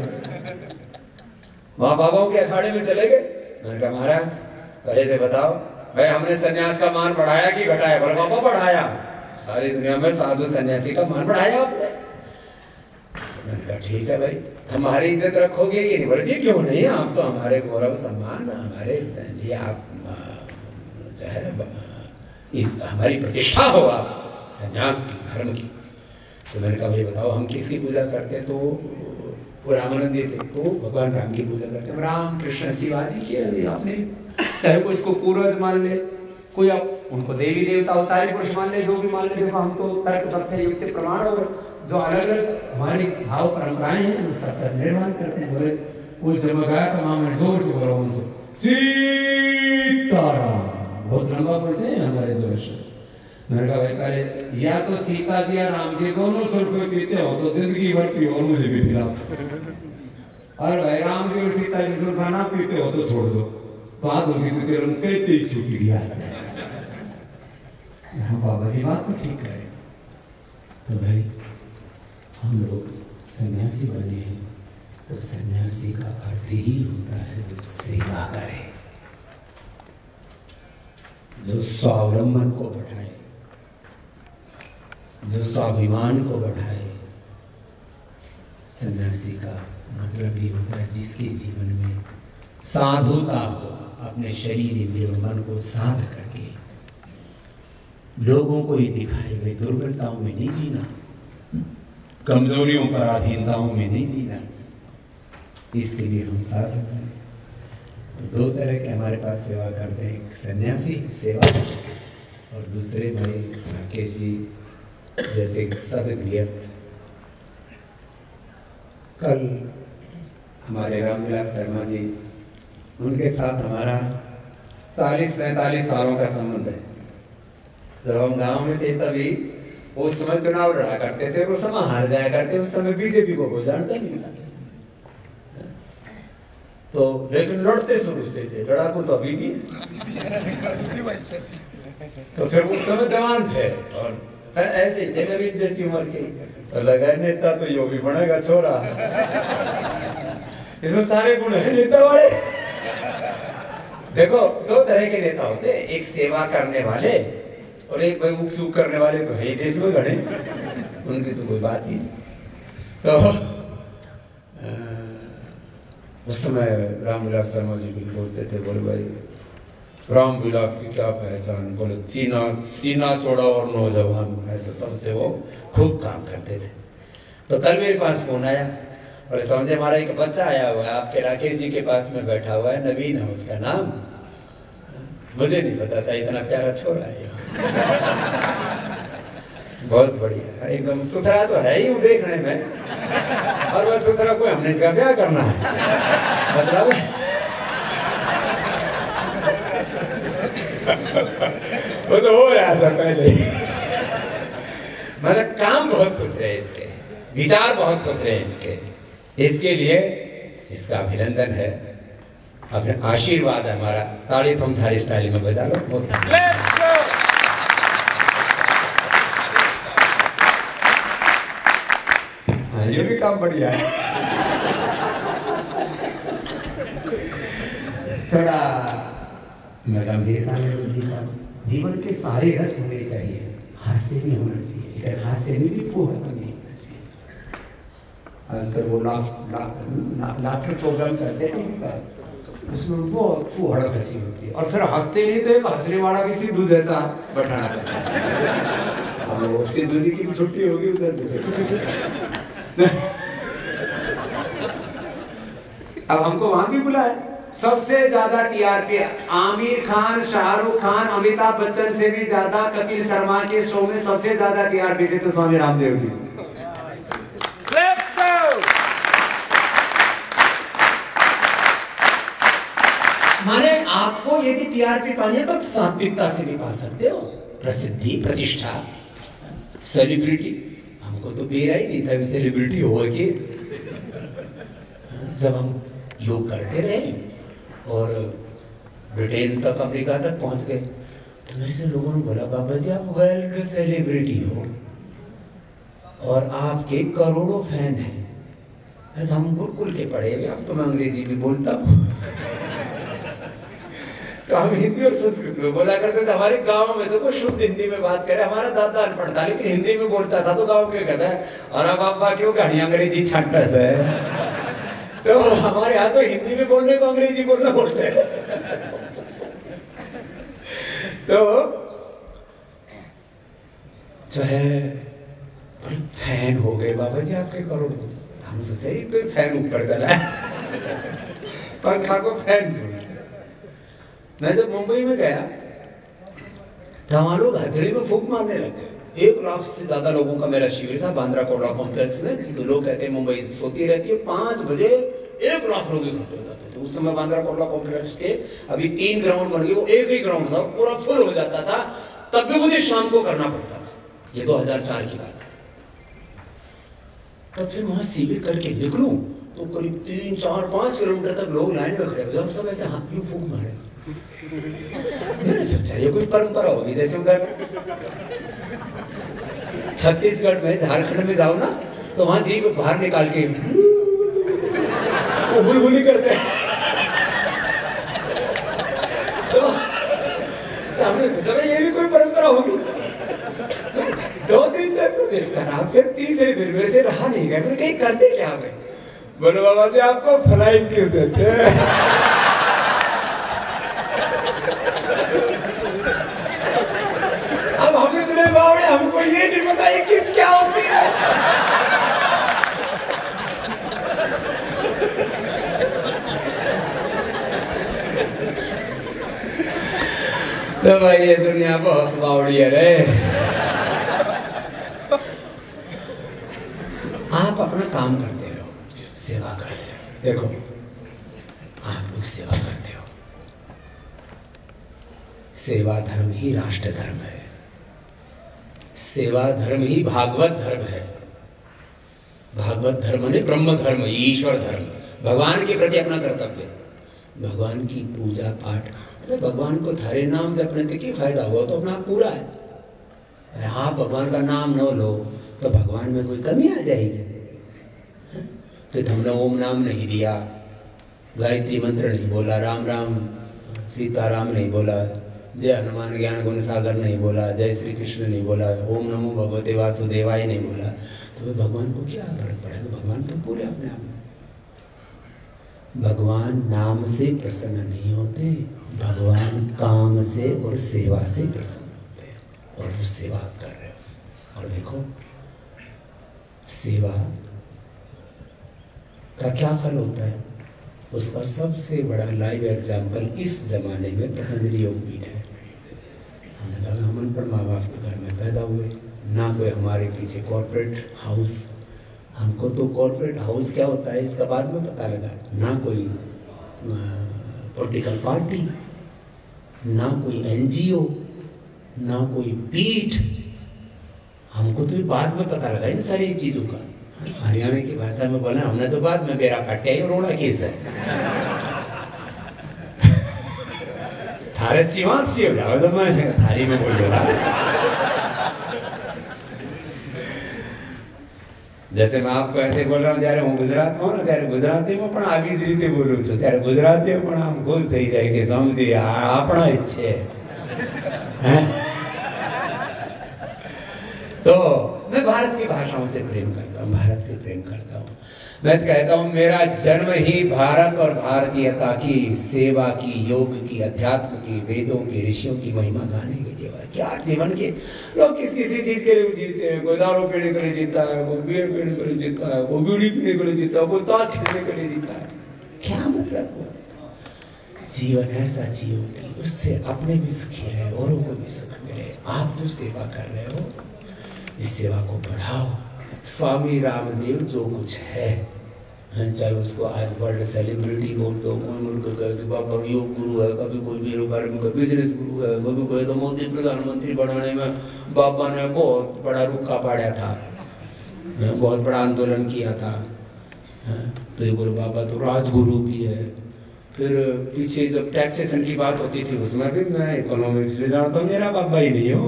वहां बाबाओं के अखाड़े में चले गए। मैंने कहा महाराज कहे थे बताओ भाई, हमने सन्यास का मान बढ़ाया कि घटाया? बोले बाबा बढ़ाया। सारी दुनिया में साधु सन्यासी का मान बढ़ाया आपने। मैंने कहा ठीक है भाई, हमारी इज्जत रखोगे कि नहीं? बोले जी क्यों नहीं, आप तो हमारे गौरव सम्मान, हमारे लिए आप जो है हमारी प्रतिष्ठा हो, आप सन्यास की, धर्म की। तो मैंने कहा भाई बताओ हम किसकी पूजा करते हैं? तो वो रामानंदी थे, तो भगवान राम की पूजा करते हैं। राम कृष्ण शिव आदि की आपने, चाहे कोई इसको पूर्वज मान ले, कोई आप उनको देवी देवता अवतारी पुरुष मान ले, जो भी मान ले। देखो हम तो तर्क तथ्य युक्ति प्रमाण और जो अलग अलग हमारी भाव परंपराएं हैं उन सबका निर्माण करते हैं। बोले कोई जमगाया तमाम में जोर से बोलो उनसे सीताराम, बहुत लंबा बोलते हैं हमारे दोष। मैंने कहा भाई पहले या तो सीता जी या राम जी दोनों सुल्फे पीते हो तो जिंदगी भर पियो और मुझे भी पिलाओ, और भाई राम जी और सीता जी सुल्फा ना पीते हो तो छोड़ दो, बात होगी तो चलो कहते ही छूट गया। हाँ बाबा जी बात तो ठीक है। तो भाई हम लोग सन्यासी बने हैं तो सन्यासी का अर्थ ही होता है जो सेवा करे, जो स्वावलंबन को बढ़ाए, जो स्वाभिमान को बढ़ाए। सन्यासी का मतलब ये होता है जिसके जीवन में साधुता हो, अपने शरीर इंद्रियों मन को साध करके लोगों को ही दिखाई हुई दुर्बलताओं में नहीं जीना, कमजोरियों पराधीनताओं में नहीं जीना, इसके लिए हम साथ हैं। तो दो तरह के हमारे पास सेवा करते हैं, एक सन्यासी सेवा और दूसरे भाई राकेश जी जैसे सब गृहस्थ। कल हमारे रामविलास शर्मा जी, उनके साथ हमारा 40-45 सालों का संबंध है। जब हम गांव में थे तभी उस समय चुनाव लड़ा करते थे, उस समय हार जाया करते, उस समय बीजेपी को कोई जानता नहीं था। तो लेकिन लड़ते शुरू से थे, लड़ाकू तो अभी भी है। तो फिर उस समय जवान थे और ऐसे थे नवीन जैसी उम्र के, तो लगा नेता तो यो भी बनेगा छोरा, इसमें सारे गुण है नेता वाले। देखो दो तरह के नेता होते हैं, एक सेवा करने वाले और एक भाई उकसूक करने वाले तो है ही देश में घड़े, उनकी तो कोई बात ही नहीं। तो उस समय रामविलास शर्मा जी भी बोलते थे, बोले भाई रामविलास की क्या पहचान, बोले सीना छोड़ा और नौजवान, ऐसे तब से वो खूब काम करते थे। तो कल मेरे पास फोन आया और समझे हमारा एक बच्चा आया हुआ है, आपके राकेश जी के पास में बैठा हुआ है, नवीन है उसका नाम, मुझे नहीं पता था इतना प्यारा छोरा है। बहुत बढ़िया, एकदम सुथरा तो है ही देखने में, और वह सुथरा कोई हमने इसका ब्याह करना है मतलब। वो तो हो रहा था पहले, मतलब काम बहुत सुथरे है इसके, विचार बहुत सुथरे हैं इसके लिए इसका अभिनंदन है, अपने आशीर्वाद है हमारा। ताली तुम थारी स्टाइल में बजा लो। हाँ ये भी काम बढ़िया है। थोड़ा मैं गंभीरता में जीवन के सारे रस होने चाहिए, हास्य नहीं होना चाहिए, हास्य में भी पोहता नहीं होना चाहिए। आजकल वो लाफ्टर प्रोग्राम करते हैं, उसमें बहुत फुहाड़ा हंसी होती है, और फिर हंसते नहीं तो एक हंसने वाला भी सिद्धू जैसा बैठाना पड़ता है। अब सिद्धू जी की भी छुट्टी होगी उधर से। अब हमको वहां भी बुलाए, सबसे ज्यादा टीआरपी आमिर खान, शाहरुख खान, अमिताभ बच्चन से भी ज्यादा कपिल शर्मा के शो में सबसे ज्यादा टीआरपी थे तो स्वामी रामदेव की। माने आपको यदि टीआरपी पानी है तो सात्विकता से भी पा सकते हो, प्रसिद्धि, प्रतिष्ठा, सेलिब्रिटी। हमको तो बेरा ही नहीं था सेलिब्रिटी हो के। जब हम योग करते रहे और ब्रिटेन तक, अमेरिका तक पहुंच गए, तो मेरे से लोगों ने बोला बाबा जी आप वर्ल्ड सेलिब्रिटी हो और आपके करोड़ों फैन हैं। ऐसा हम गुरुकुल के पढ़े हुए, अब तो मैं अंग्रेजी भी बोलता हूँ। तो हम हिंदी और संस्कृत में बोला करते थे। हमारे गांव में तो कोई शुद्ध हिंदी में बात करे, हमारा दादा अनपढ़ था लेकिन हिंदी में बोलता था, तो गांव के कहता है अरे बाबा क्यों गाड़ी अंग्रेजी छाटस है। तो हमारे यहाँ तो हिंदी में बोलने को अंग्रेजी बोलना बोलते हैं। तो जो है बड़े फैन हो गए बाबा जी आपके करोड़। हम सोचे तो फैन ऊपर चला है, पंखा को फैन। मैं जब मुंबई में गया तो वहां लोग हथेली में फूंक मारने लगे। 1 लाख से ज्यादा लोगों का मेरा शिविर था बांद्रा कोरला कॉम्प्लेक्स में। लोग कहते हैं मुंबई से सोती रहती है, 5 बजे 1 लाख लोग इकट्ठे हो जाते थे। उस समय बांद्रा कोरला कॉम्प्लेक्स के अभी 3 ग्राउंड बन गए, वो एक ही ग्राउंड था, पूरा फुल हो जाता था। तब भी मुझे शाम को करना पड़ता था, ये 2004 की बात। तब फिर वहां शिविर करके निकलूं तो करीब 3, 4, 5 किलोमीटर तक लोग लाइन में खड़े हो, जब सब ऐसे हाथ में फूंक मारे। मैंने सोचा ये कोई परंपरा होगी, जैसे उधर छत्तीसगढ़ में, झारखंड में जाओ ना तो वहां जीभ बाहर निकाल के वो हुलहुली करते हैं। तो हमने सोचा ये भी कोई परंपरा होगी। 2 दिन तक तो देखता रहा, फिर तीसरे दिन मेरे से रहा नहीं गया। मैंने कहीं करते क्या भाई? बोले बाबा जी आपको फ्लाइंग क्यों देते हैं? अब तो भाई ये दुनिया बहुत बावड़ी है रे। आप अपना काम करते रहो, सेवा करते रहो। देखो आप लोग सेवा करते हो, सेवा धर्म ही राष्ट्र धर्म है, सेवा धर्म ही भागवत धर्म है। भागवत धर्म ने ब्रह्म धर्म, ईश्वर धर्म, भगवान के प्रति अपना कर्तव्य, भगवान की पूजा पाठ। अच्छा भगवान को थारे नाम जपने से क्या फायदा हुआ, तो अपना पूरा है। आप भगवान का नाम न लो तो भगवान में कोई कमी आ जाएगी कि तुमने ओम नाम नहीं लिया, गायत्री मंत्र नहीं बोला, राम राम सीताराम नहीं बोला, जय हनुमान ज्ञान गुण सागर नहीं बोला, जय श्री कृष्ण नहीं बोला, ओम नमो भगवते वासुदेवाय नहीं बोला, तो भगवान को क्या फर्क पड़ेगा? भगवान तो पूरे अपने आप में। भगवान नाम से प्रसन्न नहीं होते, भगवान काम से और सेवा से प्रसन्न होते हैं, और वो सेवा कर रहे हो। और देखो सेवा का क्या फल होता है, उसका सबसे बड़ा लाइव एग्जाम्पल इस जमाने में पतंजलि योगपीठ है। हमने कहा हम अनपढ़ माँ बाप के घर में पैदा हुए, ना कोई हमारे पीछे कॉर्पोरेट हाउस, हमको तो कॉर्पोरेट हाउस क्या होता है इसका बाद में पता लगा, ना कोई पॉलिटिकल पार्टी, ना कोई एनजीओ, ना कोई पीठ, हमको तो बाद में पता लगा इन सारी चीज़ों का। हरियाणा की भाषा में बोला हमने तो बाद में बेरा काटे रोड़ा केस है। थारे सीमांत सी हो जाओ जब मैं थारी में बोल रहा। जैसे मैं आपको ऐसे बोल रहा हूँ જ્યારે હું ગુજરાતમાં ને ત્યારે ગુજરાતીમાં પણ આવી જ રીતે બોલું છું, ત્યારે ગુજરાતીઓ પણ આમ ખુશ થઈ જાય કે સમજી આપણા જ છે। तो मैं भारत की भाषाओं से प्रेम करता हूँ, भारत से प्रेम करता हूँ। मैं कहता हूँ मेरा जन्म ही भारत और भारतीयता की सेवा की, योग की, अध्यात्म की, वेदों की, ऋषियों की महिमा गाने के लिए हुआ। क्या जीवन के लोग किसी चीज के लिए जीते हैं, कोई दारू पीने के लिए जीता है, कोई बियर पीने के लिए जीता है, कोई बीड़ी पीने के लिए जीता है, कोई ताश खेलने के लिए जीता है। क्या मतलब हुआ? जीवन ऐसा जियो कि उससे अपने भी सुखी रहे, औरों को भी सुख मिले। आप जो सेवा कर रहे हो इस सेवा को बढ़ाओ। स्वामी रामदेव जो कुछ है, चाहे उसको आज वर्ल्ड सेलिब्रिटी बोल दो, कोई मुल्क कहे कि बाबा योग गुरु है, कभी कोई बेरोजगार में बिजनेस गुरु है, कभी कोई तो मोदी प्रधानमंत्री बनाने में बाबा ने बहुत बड़ा रुक्का पाड़ा था, बहुत बड़ा आंदोलन किया था, तो ये बोले बाबा तो राजगुरु भी है। फिर पीछे जब टैक्सेशन की बात होती थी उसमें भी मैं इकोनॉमिक्स ले जानता हूँ, मेरा बाबा ही नहीं हो।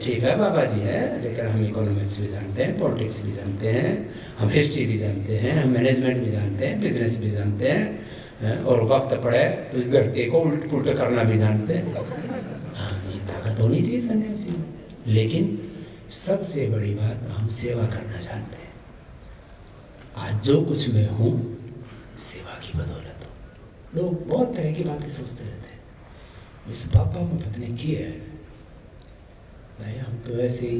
ठीक है बाबा जी है, लेकिन हम इकोनॉमिक्स भी जानते हैं, पॉलिटिक्स भी जानते हैं, हम हिस्ट्री भी जानते हैं, हम मैनेजमेंट भी जानते हैं, बिजनेस भी जानते हैं, और वक्त पड़े तो इस धरती को उल्ट पुल्ट करना भी जानते हैं। हाँ, ये ताकत होनी चाहिए सन्यासी में। लेकिन सबसे बड़ी बात हम सेवा करना जानते हैं। आज जो कुछ मैं हूँ सेवा की बदौलत हूँ। लोग बहुत तरह की बातें सोचते रहते हैं, इस बाबा में पत्नी की है भाई, हम तो ऐसे ही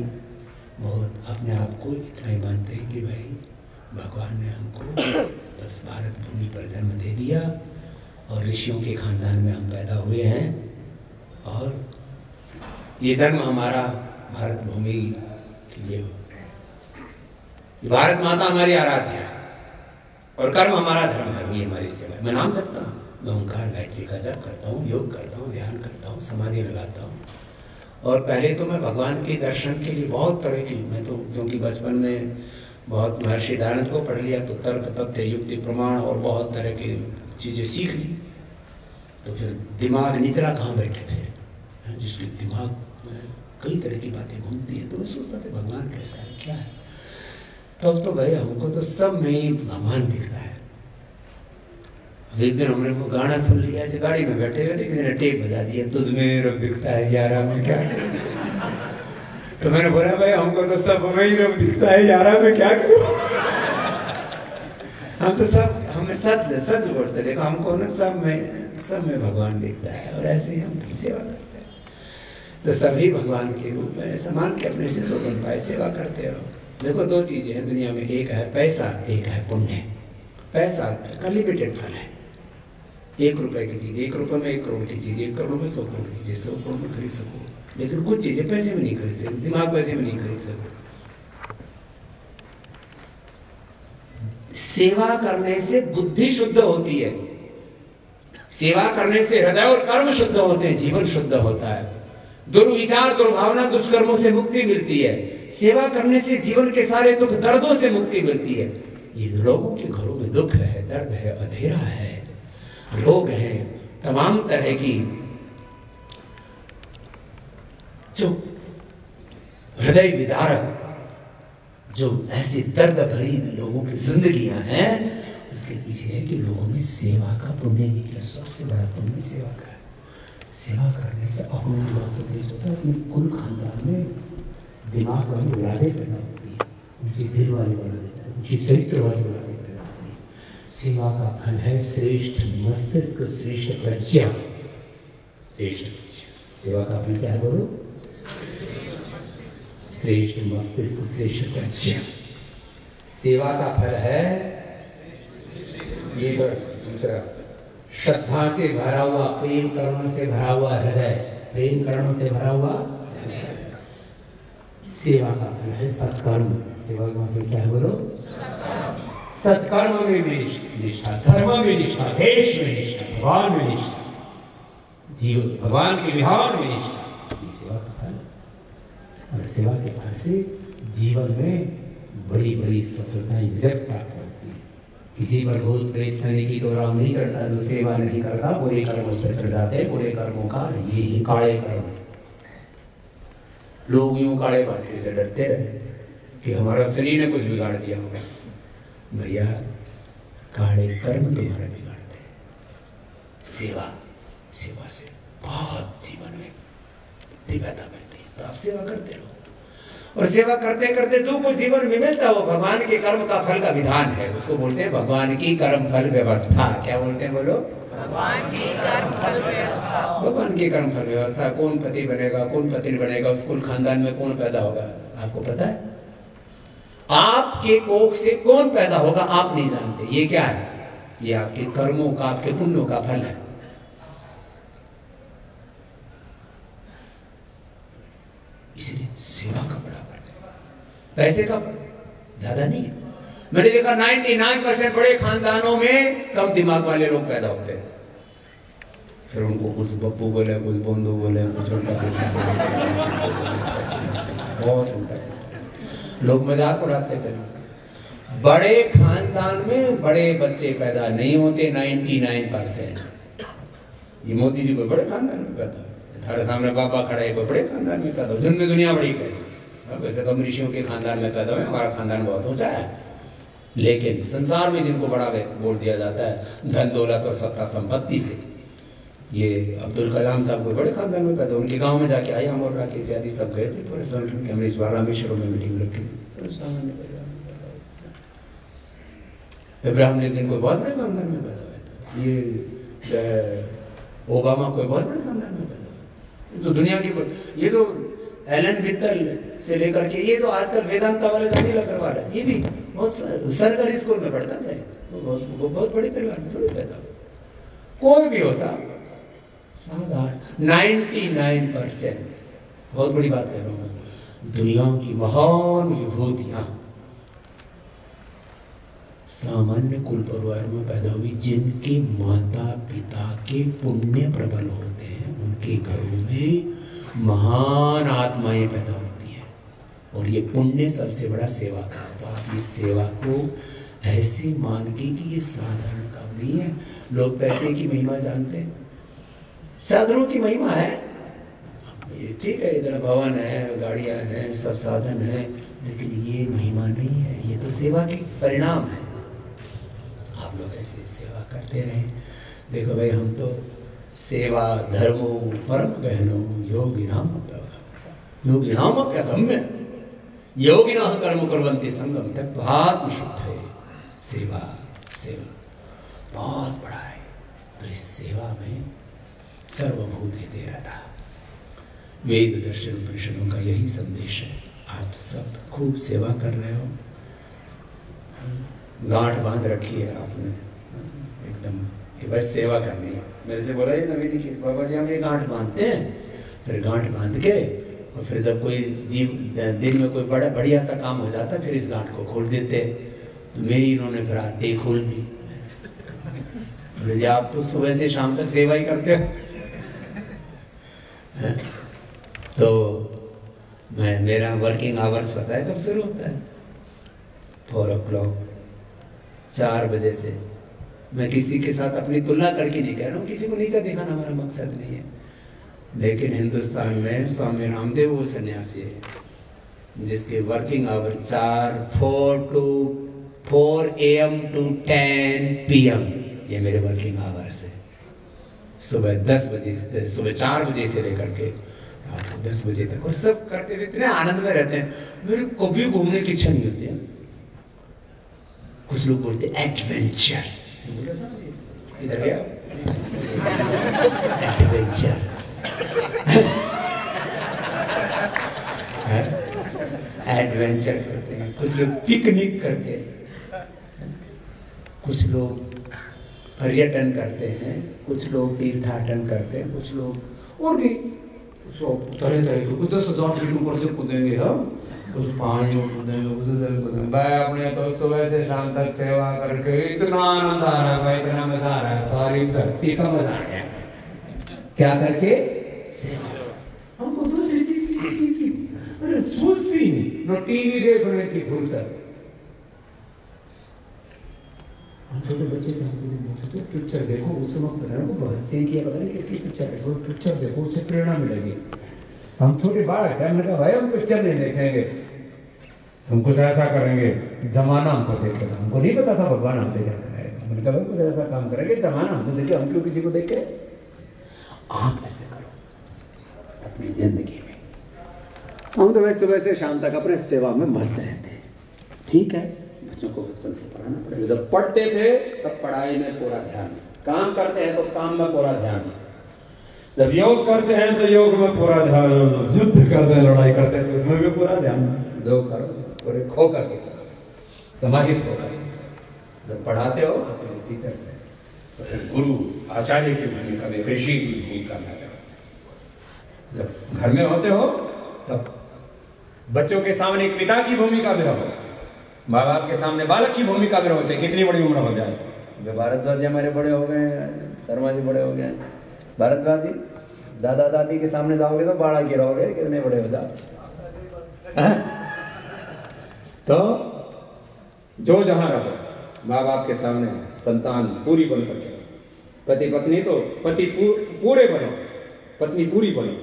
बहुत अपने आप को इतना ही मानते हैं कि भाई भगवान ने हमको बस भारत भूमि पर जन्म दे दिया और ऋषियों के खानदान में हम पैदा हुए हैं, और ये जन्म हमारा भारत भूमि के लिए हो। भारत माता हमारी आराध्या है और कर्म हमारा धर्म है, ये हमारी सेवा। मैं नाम जपता हूँ, मैं ओंकार गायत्री का जप करता हूँ, योग करता हूँ, ध्यान करता हूँ, समाधि लगाता हूँ। और पहले तो मैं भगवान के दर्शन के लिए बहुत तरह की, मैं तो क्योंकि बचपन में बहुत महर्षि दयानंद को पढ़ लिया तो तर्क तथ्य युक्ति प्रमाण और बहुत तरह की चीज़ें सीख ली, तो फिर दिमाग निचला कहाँ बैठे फिर, जिसके दिमाग में कई तरह की बातें घूमती हैं। तो मैं सोचता था भगवान कैसा है, क्या है। तब तो भाई हमको तो सब में ही भगवान दिखता है। एक दिन हमने वो गाना सुन लिया, ऐसे गाड़ी में बैठे हुए किसी ने टेप बजा दिया, तुझमें रब दिखता है यारा में क्या। तो मैंने बोला भाई हमको तो सब में ही रब दिखता है यारा में क्या करूं। हम तो सब, हमें सच बोलते, देखो हमको ना सब में भगवान दिखता है, और ऐसे ही हम सेवा करते हैं। तो सभी भगवान के रूप में समान के अपने से जो बन पाए सेवा करते रहो। देखो दो चीजें हैं दुनिया में, एक है पैसा, एक है पुण्य। पैसा का लिमिटेड फल है, 1 रुपए की चीज 1 रुपए में 1 करोड़ की चीज 1 करोड़ में 100 करोड़ की चीज 100 करोड़ में खरीद सको, लेकिन कुछ चीजें पैसे में नहीं खरीद सकते, दिमाग पैसे में नहीं खरीद सकते। सेवा करने से बुद्धि शुद्ध होती है, सेवा करने से हृदय और कर्म शुद्ध होते हैं, जीवन शुद्ध होता है, दुर्विचार दुर्भावना दुष्कर्मों से मुक्ति मिलती है। सेवा करने से जीवन के सारे दुख दर्दों से मुक्ति मिलती है। ये लोगों के घरों में दुख है, दर्द है, अंधेरा है, रोग है, तमाम तरह की जो हृदय विदारक जो ऐसी दर्द भरी लोगों की जिंदगियां हैं, उसके पीछे है कि लोगों में सेवा का पुण्य नहीं किया। सबसे बड़ा पुण्य सेवा का है। सेवा करने से अपने दिमाग को तेज होता है, अपने कुल खानदान में दिमाग वाली औलादें पैदा होती है, उनकी दिल वाली औलादें, उनकी चरित्र वाली औलादें पैदा होती है। सेवा का फल है श्रेष्ठ मस्तिष्क, श्रेष्ठ प्रज्ञा, श्रेष्ठ सेवा का फल क्या है बोलो? श्रेष्ठ मस्तिष्क, श्रेष्ठ प्रज्ञा। सेवा का फल है ये दूसरा, श्रद्धा से भरा हुआ, प्रेम करुणा से भरा हुआ हृदय, प्रेम करुणा से भरा हुआ। सेवा का फल है सत्कर्म। सेवा का फल क्या है बोलो? सत्कर्म में निष्ठा, धर्म में निष्ठा, देश में निष्ठा, भगवान में निष्ठा, जीवन भगवान के विहार में निष्ठा, सेवा का फल। और सेवा के फल से जीवन में बड़ी बड़ी सफलताएं प्राप्त होती है। किसी पर भूत प्रेत शनि की तो राम नहीं चढ़ता, जो सेवा नहीं करता बुरे कर्म उस पर चढ़ जाते हैं। बुरे कर्मों का ये ही काले कर्म। लोग यूं काले बातें से डरते रहे कि हमारा शनि ने कुछ बिगाड़ दिया होगा। भैया काले कर्म तुम्हारा बिगाड़ते हैं। सेवा, सेवा से बहुत जीवन में दिव्यता मिलती है। तो आप सेवा करते रहो, और सेवा करते करते जो कुछ जीवन में मिलता है वो भगवान के कर्म का फल का विधान है। उसको बोलते हैं भगवान की कर्म फल व्यवस्था। क्या बोलते हैं बोलो? भगवान की कर्म फल व्यवस्था। भगवान की कर्म फल व्यवस्था। कौन पति बनेगा, कौन पत्नी बनेगा, उस कुल खानदान में कौन पैदा होगा, आपको पता है? आपके कोख से कौन पैदा होगा आप नहीं जानते। ये क्या है? ये आपके कर्मों का, आपके पुण्यों का फल है। इसलिए सेवा का बड़ा फल, पैसे का फल ज्यादा नहीं है। मैंने देखा 99% बड़े खानदानों में कम दिमाग वाले लोग पैदा होते हैं। फिर उनको कुछ बप्पू बोले, कुछ बोंदू बोले, कुछ उल्टा बहुत उल्टा लोग मजाक उड़ाते हैं। बड़े खानदान में बड़े बच्चे पैदा नहीं होते 99%। ये मोदी जी कोई बड़े खानदान में पैदा हो, हमारे सामने बाबा खड़ा है, कोई बड़े खानदान में पैदा हो, जिनमें दुनिया बड़ी है। वैसे तो हम ऋषियों के खानदान में पैदा हुए, हमारा खानदान बहुत ऊंचा है। लेकिन संसार में जिनको बड़ा बोल दिया जाता है धन दौलत और सत्ता संपत्ति से, ये अब्दुल कलाम साहब कोई बड़े खानदान में पैदा, उनके गांव में जाके आया और राकेश आदि सब गए थे पूरे संगठन के। हमने इस बार रामेश्वरम में मीटिंग रखी। इब्राहिम लिंकन कोई बहुत बड़े खानदान में पैदा हुआ था। ये ओबामा कोई बहुत बड़े खानदान में पैदा हुआ। तो दुनिया की ये तो एलन वित्तल से लेकर के ये तो आजकल वेदांता वाले जानी लग वाला है, ये भी बहुत सरकारी स्कूल में पढ़ता था। वो बहुत बड़े परिवार में थोड़ी पैदा हुआ। कोई भी हो साधारण 99%, बहुत बड़ी बात कह रहा हूँ, दुनिया की महान विभूतियां सामान्य कुल परिवार में पैदा हुई। जिनके माता पिता के पुण्य प्रबल होते हैं उनके घरों में महान आत्माएं पैदा होती हैं। और ये पुण्य सबसे बड़ा सेवा का है। तो आप इस सेवा को ऐसे मान के कि ये साधारण काम नहीं है। लोग पैसे की महिमा जानते हैं, साधनों की महिमा है, ठीक है, इधर भवन है, गाड़ियां हैं, सब साधन है, लेकिन ये महिमा नहीं है। ये तो सेवा के परिणाम है। आप लोग ऐसे सेवा करते रहें। देखो भाई, हम तो सेवा धर्मो परम गहनो योगिनाम अप्यगम्य योगिनः कर्म कुर्वन्ति संगम तत्त्वात्म शुद्धये। सेवा बहुत बड़ा है। तो इस सेवा में सर्वभूत हिते रहता। वेद दर्शन उपनिषदों का यही संदेश है। आप सब खूब सेवा कर रहे हो, गांठ बांध रखी है आपने, एकदम कि बस सेवा करनी है। मेरे से बोला ये नवीन की बाबा जी हम ये गांठ बांधते हैं, फिर गांठ बांध के और फिर जब कोई दिन में कोई बड़ा बढ़िया सा काम हो जाता फिर इस गांठ को खोल देते। तो मेरी इन्होंने फिर आते ही खोल दी। बोले जी आप तो सुबह से शाम तक सेवा ही करते हो। तो मेरा वर्किंग आवर्स पता है कब शुरू होता है? 4 o'clock, 4 बजे से। मैं किसी के साथ अपनी तुलना करके नहीं कह रहा हूँ, किसी को नीचा दिखाना हमारा मकसद नहीं है, लेकिन हिंदुस्तान में स्वामी रामदेव वो सन्यासी है जिसके working hour 4 AM to 10 PM ये मेरे वर्किंग आवर्स है। सुबह 10 बजे से, सुबह 4 बजे से लेकर के रात को 10 बजे तक, और सब करते हुए इतने आनंद में रहते हैं। मेरे कभी घूमने की इच्छा नहीं होती है। कुछ लोग बोलते एडवेंचर, इधर गया एडवेंचर। एडवेंचर करते हैं, कुछ लोग पिकनिक करते हैं, कुछ लोग पर्यटन करते हैं, कुछ लोग तीर्थाटन करते हैं, कुछ लोग और भी तरह तरह के, कुछ 10,000 फीट ऊपर से कूदेंगे, हम कुछ पानी में कूदेंगे, कुछ कूदेंगे। भाई अपने तो सुबह से शाम तक सेवा करके इतना आनंद आ रहा है भाई, इतना मजा आ रहा है, सारी धरती का मजा आ गया। क्या करके? सेवा। हमको दूसरी चीज किसी चीज की अरे सोचती नहीं, न टीवी देखने की फुर्सत। हम छोटे बच्चे तो पिक्चर देखो, उस समय बहुत से किया, पता नहीं किसकी पिक्चर देखो, पिक्चर देखो उससे प्रेरणा मिलेगी। हम छोटे बालक हैं, मैंने कहा भाई हम पिक्चर नहीं देखेंगे, हम कुछ ऐसा करेंगे जमाना हमको देख कर। हमको नहीं पता था भगवान हमसे क्या करेगा। मैंने कहा कुछ ऐसा काम करेंगे जमाना हमको देखे, हम क्यों किसी को देखे। आप ऐसे करो अपनी जिंदगी में। हम तो वैसे सुबह से शाम तक अपने सेवा में मस्त रहते हैं, ठीक है। बच्चों को बचपन से पढ़ाना पड़ेगा। जब पढ़ते थे तब पढ़ाई में पूरा ध्यान, काम करते हैं तो काम में पूरा ध्यान, जब योग करते हैं तो योग में पूरा ध्यान, युद्ध करते हैं लड़ाई करते हैं तो उसमें भी पूरा ध्यान। दो करो पूरे खो करके करो, समाहित होकर। जब पढ़ाते हो अपने टीचर से तो फिर गुरु आचार्य की भूमिका में, ऋषि की भूमिका में जाओ। जब घर में होते हो तब बच्चों के सामने एक पिता की भूमिका में रहो, माँ बाप के सामने बालक की भूमिका में रहो, चाहे कितनी बड़ी उम्र हो जाए। जो भारद्वाज जी हमारे बड़े हो गए, शर्मा जी बड़े हो गए, भारद्वाज जी दादा दादी के सामने जाओगे तो बाड़ा गिराओगे, कितने बड़े हो जाओ। तो जो जहां रहो, माँ बाप के सामने संतान पूरी बन करके, पति पत्नी तो पति पूरे बनो, पत्नी पूरी बनो,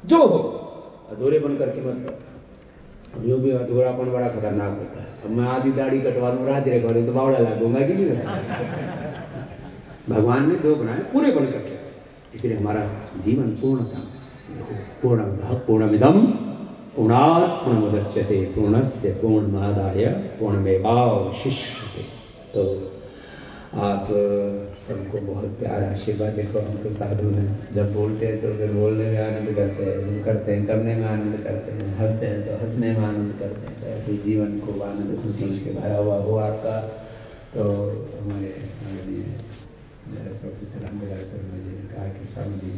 जो हो अधूरे बन करके मत करो। जो भी अधूरापन बड़ा खतरनाक होता है। अब मैं आधी दाढ़ी कटवा लूँ, रात रखवा तो बावड़ा लगूंगा कि नहीं। भगवान ने जो बनाए पूरे बन करके, इसलिए हमारा जीवन पूर्णता पूर्णमिदं पूर्णात् पूर्णमुदच्यते पूर्णस्य पूर्णमादाय पूर्णमेवावशिष्यते। तो आप सबको बहुत प्यार आशीर्वाद। देखो हम तो साधु हैं, जब बोलते हैं तो फिर बोलने में आनंद करते हैं, करते हैं करने में आनंद करते हैं, हंसते हैं तो हंसने में आनंद करते हैं। तो ऐसे जीवन को आनंद खुशी से भरा हुआ हो आपका। तो हमारे प्रोफेसर रामविलास शर्मा जी ने कहा कि स्वामी जी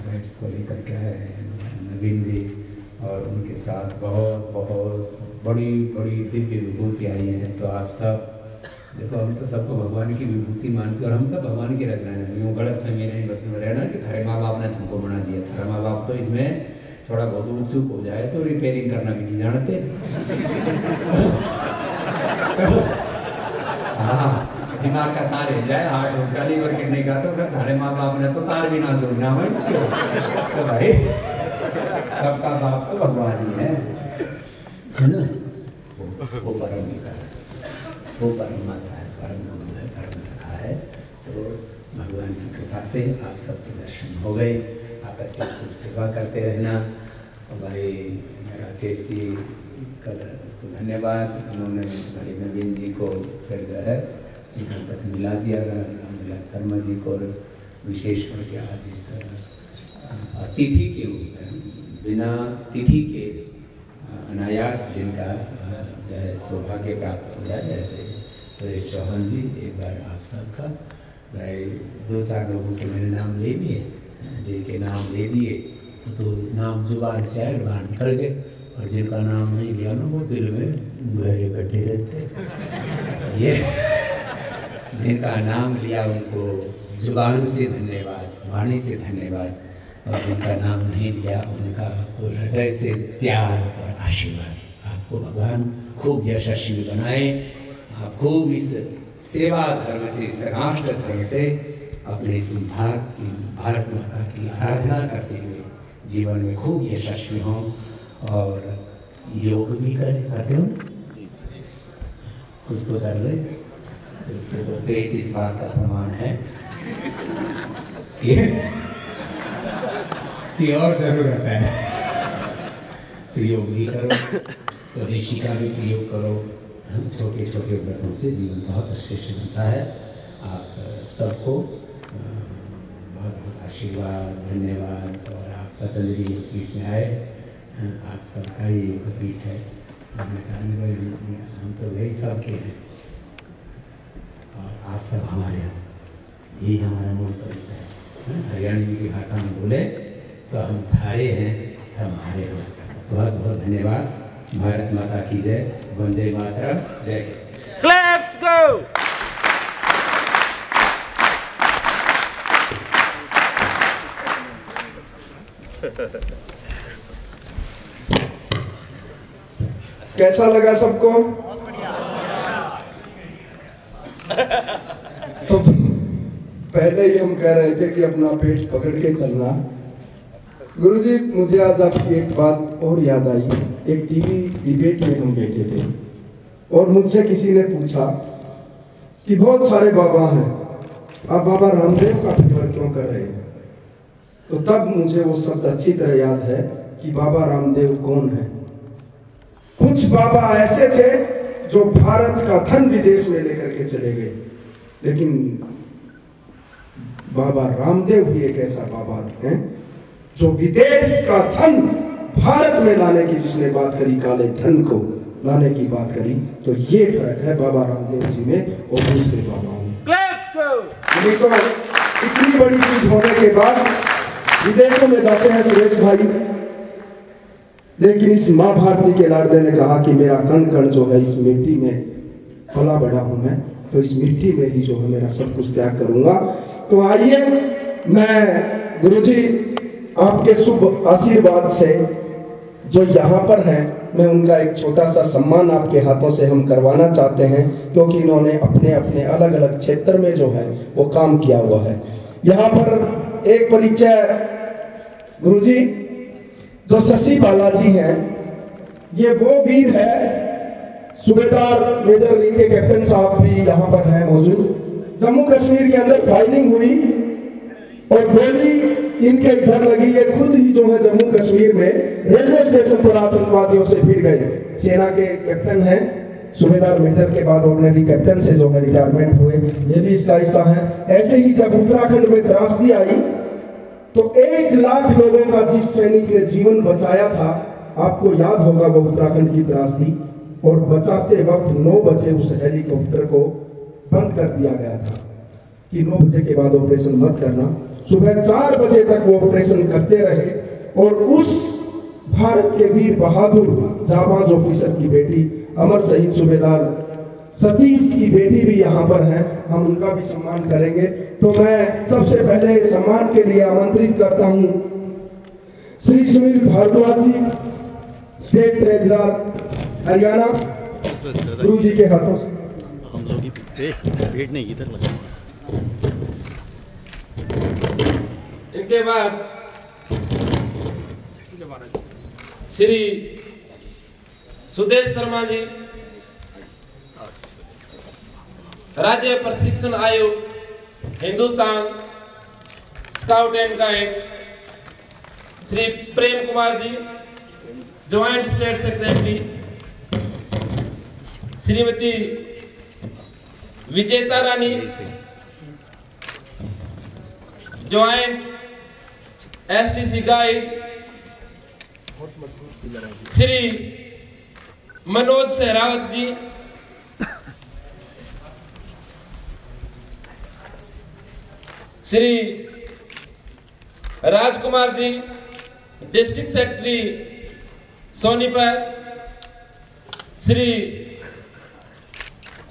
राइट्स को लेकर के आए हैं, नवीन जी और उनके साथ बहुत बहुत बड़ी बड़ी दिव्य विभूति आई हैं। तो आप सब देखो, हम तो सबको भगवान की विभूति मानते और हम सब भगवान की रचना है। यूँ गलत फहमी नहीं बचपन रहना कि थारे माँ बाप ने तुमको बना दिया। थारा माँ बाप तो इसमें थोड़ा बहुत उत्सुक हो जाए तो रिपेयरिंग करना भी नहीं जानते। हाँ, दिमाग का तार हिल जाए, हार्ट उनका लीवर गिरने का, तो फिर थारे माँ बाप ने तो तार भी ना जोड़ना है इसको। तो भाई सबका बाप तो भगवान ही है ना। वो परम पिता है, वो परम माता है, परम गुरु है, परम सखा है। तो भगवान की कृपा से आप सबके दर्शन हो गए। आप ऐसे खूब सेवा करते रहना। और भाई राकेश जी का धन्यवाद, उन्होंने भाई नवीन जी को फिर जो है यहाँ तक मिला दिया। रामविलास शर्मा जी को विशेष करके आज इस तिथि के बिना तिथि के अनायास जिनका जो है सौभाग्य प्राप्त हो जाए, ऐसे सुरेश चौहान जी एक बार आप सबका भाई 2-4 लोगों के मैंने नाम ले लिए, जिनके नाम ले दिए तो नाम जुबान से आए, बाहर निकल गए, और जिनका नाम नहीं लिया ना वो दिल में गहरे गड्ढे रहते। ये जिनका नाम लिया उनको जुबान से धन्यवाद, वाणी से धन्यवाद, और जिनका नाम नहीं लिया उनका हृदय से प्यार और आशीर्वाद। आपको भगवान खूब यशस्वी बनाए, आप खूब इस सेवा धर्म से, इस राष्ट्र धर्म से अपने इस भारत माता की आराधना करते हुए जीवन में खूब यशस्वी हों, और योग भी करते हो, कुछ तो कर ले, इसके तो पेट इस बात का प्रमाण है कि और जरूरत है। प्रयोग भी करो, स्वदेशी का भी प्रयोग करो, छोटे छोटे व्रतों से जीवन बहुत श्रेष्ठ बनता है। आप सबको बहुत बहुत आशीर्वाद, धन्यवाद। और आप पतंजलि योगपीठ में आए, आप सबका ही योगपीठ है। हमने कहा हम तो वही सबके हैं और आप सब हमारे हैं, यही हमारा मूल परिचय है। हरियाणवी की भाषा में बोले तो हम थारे हैं, हमारे हो। बहुत बहुत धन्यवाद। भारत माता की जय, वंदे मातरम, जय हिंद। Let's go! कैसा लगा सबको? तो पहले ही हम कह रहे थे कि अपना पेट पकड़ के चलना। गुरुजी, मुझे आज आपकी एक बात और याद आई। एक टीवी डिबेट में हम बैठे थे और मुझसे किसी ने पूछा कि बहुत सारे बाबा हैं, आप बाबा रामदेव का फेवर क्यों कर रहे हैं? तो तब मुझे वो शब्द अच्छी तरह याद है कि बाबा रामदेव कौन है। कुछ बाबा ऐसे थे जो भारत का धन विदेश में लेकर के चले गए, लेकिन बाबा रामदेव ही एक ऐसा बाबा है जो विदेश का धन भारत में लाने की, जिसने बात करी काले धन को लाने की बात करी, तो ये फर्क है बाबा रामदेव जी में और दूसरे बाबाओं में। नहीं तो इतनी बड़ी चीज होने के बाद विदेशों में जाते हैं सुरेश भाई, लेकिन इस माँ भारती के लाडले ने कहा कि मेरा कण कण जो है इस मिट्टी में पला बड़ा हूं मैं, तो इस मिट्टी में ही जो है मेरा सब कुछ त्याग करूंगा। तो आइए, मैं गुरुजी आपके शुभ आशीर्वाद से जो यहाँ पर है, मैं उनका एक छोटा सा सम्मान आपके हाथों से हम करवाना चाहते हैं, क्योंकि इन्होंने अपने अपने अलग अलग क्षेत्र में जो है वो काम किया हुआ है। यहाँ पर एक परिचय गुरुजी, जो शशि बालाजी हैं, ये वो वीर है, सूबेदार मेजर लीग के कैप्टन साहब भी यहाँ पर हैं मौजूद। जम्मू कश्मीर के अंदर फायरिंग हुई और गोली इनके इधर लगी, ये खुद ही जो है जम्मू कश्मीर में रेलवे स्टेशन पर आतंकवादियों से भिड़ गए। सेना के कैप्टन हैं, सूबेदार मेजर के बाद ऑर्डिनरी कैप्टन से जो है रिटायरमेंट हुए, ये भी इसका हिस्सा है। ऐसे ही जब उत्तराखंड में त्रासदी आई तो 1 लाख लोगों का जिस सैनिक ने जीवन बचाया था, आपको याद होगा वो उत्तराखंड की त्रासदी, और बचाते वक्त 9 बजे उस हेलीकॉप्टर को बंद कर दिया गया था कि 9 बजे के बाद ऑपरेशन मत करना। सुबह 4 बजे तक वो ऑपरेशन करते रहे, और उस भारत के वीर बहादुर जाबाज ऑफिसर की बेटी अमर शहीद सूबेदार सतीश की बेटी भी यहाँ पर है, हम उनका भी सम्मान करेंगे। तो मैं सबसे पहले सम्मान के लिए आमंत्रित करता हूँ श्री सुनील भारद्वाज जी, स्टेट ट्रेजरर हरियाणा, गुरु जी के हाथों से। हम लोग ही पेट नहीं इधर लगा। इनके बाद श्री सुदेश शर्मा जी, राज्य प्रशिक्षण आयोग Hindustan scout and guide, Shri Prem Kumar ji, joint state secretary, Shrimati Vijeta Rani, joint STC guide, Shri Manoj Sehrawat ji, Shri Rajkumar ji, district secretary Sonipat, Shri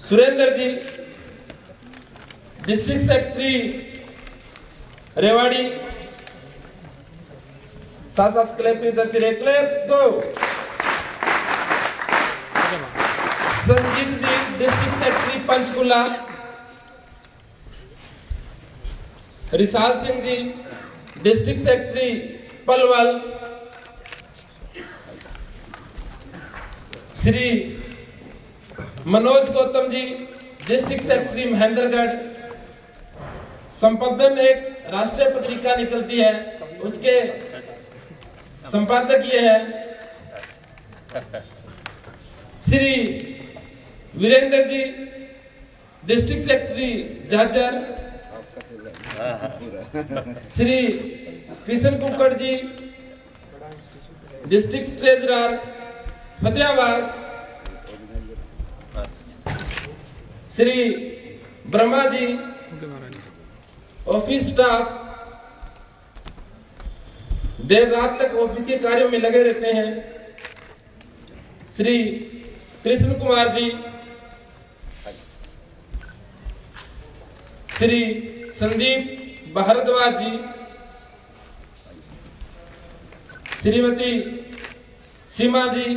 Surender ji, district secretary Rewari, साथ साथ claps go. Sanjeev ji, district secretary Panchkula, Risal Singh ji, district secretary Palwal, Shri Manoj Gautam ji, district secretary Mahendragarh. संपादन एक राष्ट्रीय पत्रिका निकलती है, उसके संपादक ये है श्री वीरेंद्र जी, डिस्ट्रिक्ट सेक्रेटरी झाझर। श्री किशन कुक्कड़ जी, district treasurer Fatehabad. Shri Brahma ji, office staff, देर रात तक ऑफिस के कार्यों में लगे रहते हैं। श्री कृष्ण कुमार जी, श्री संदीप भारद्वाज जी, श्रीमती सीमा जी,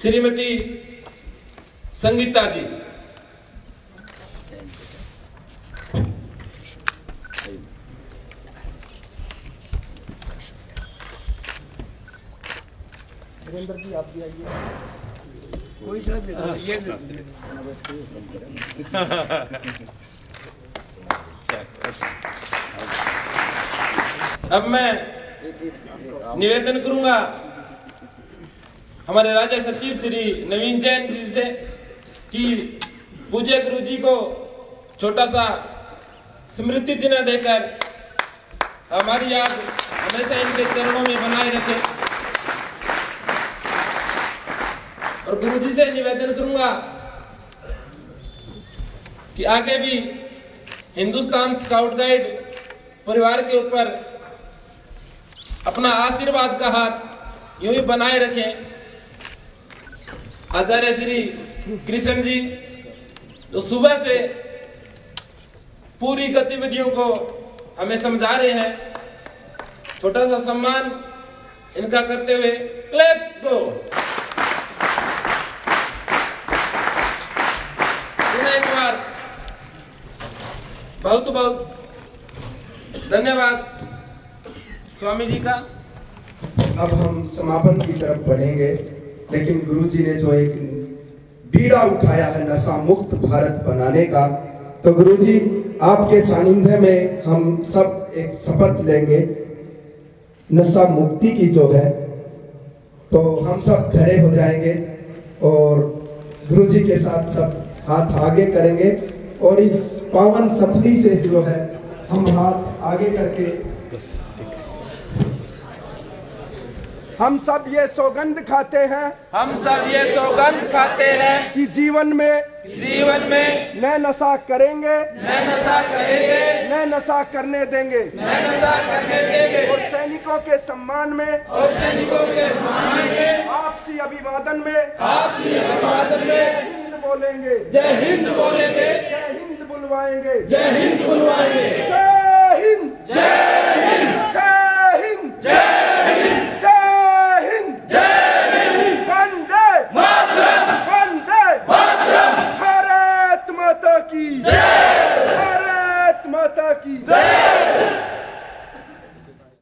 श्रीमती संगीता जी। वीरेंद्र जी आप भी आइए। कोई शब्द ये अब मैं निवेदन करूंगा हमारे राज्य सचिव श्री नवीन जैन जी से कि पूज्य गुरु जी को छोटा सा स्मृति चिन्ह देकर हमारी याद हमेशा इनके चरणों में बनाए रखे। और गुरु जी से निवेदन करूंगा कि आगे भी हिंदुस्तान स्काउट गाइड परिवार के ऊपर अपना आशीर्वाद का हाथ यूं ही बनाए रखें। आचार्य श्री कृष्ण जी जो सुबह से पूरी गतिविधियों को हमें समझा रहे हैं, छोटा सा सम्मान इनका करते हुए क्लैप्स को एक बार बहुत बहुत धन्यवाद स्वामी जी का। अब हम समापन की तरफ बढ़ेंगे, लेकिन गुरुजी ने जो एक बीड़ा उठाया है नशा मुक्त भारत बनाने का, तो गुरुजी आपके सानिध्य में हम सब एक शपथ लेंगे नशा मुक्ति की जो है। तो हम सब खड़े हो जाएंगे और गुरुजी के साथ सब हाथ आगे करेंगे और इस पावन सतली से जो है हम हाथ आगे करके हम सब ये सौगंध खाते हैं, हम सब ये सौगंध खाते हैं कि जीवन में न नशा करेंगे, न नशा करने देंगे, और सैनिकों के सम्मान में, आपसी अभिवादन में हिंद बोलेंगे, जय हिंद बोलेंगे, जय हिंद बुलवाएंगे, जय हिंद बुलवाएंगे, जय हिंद, जय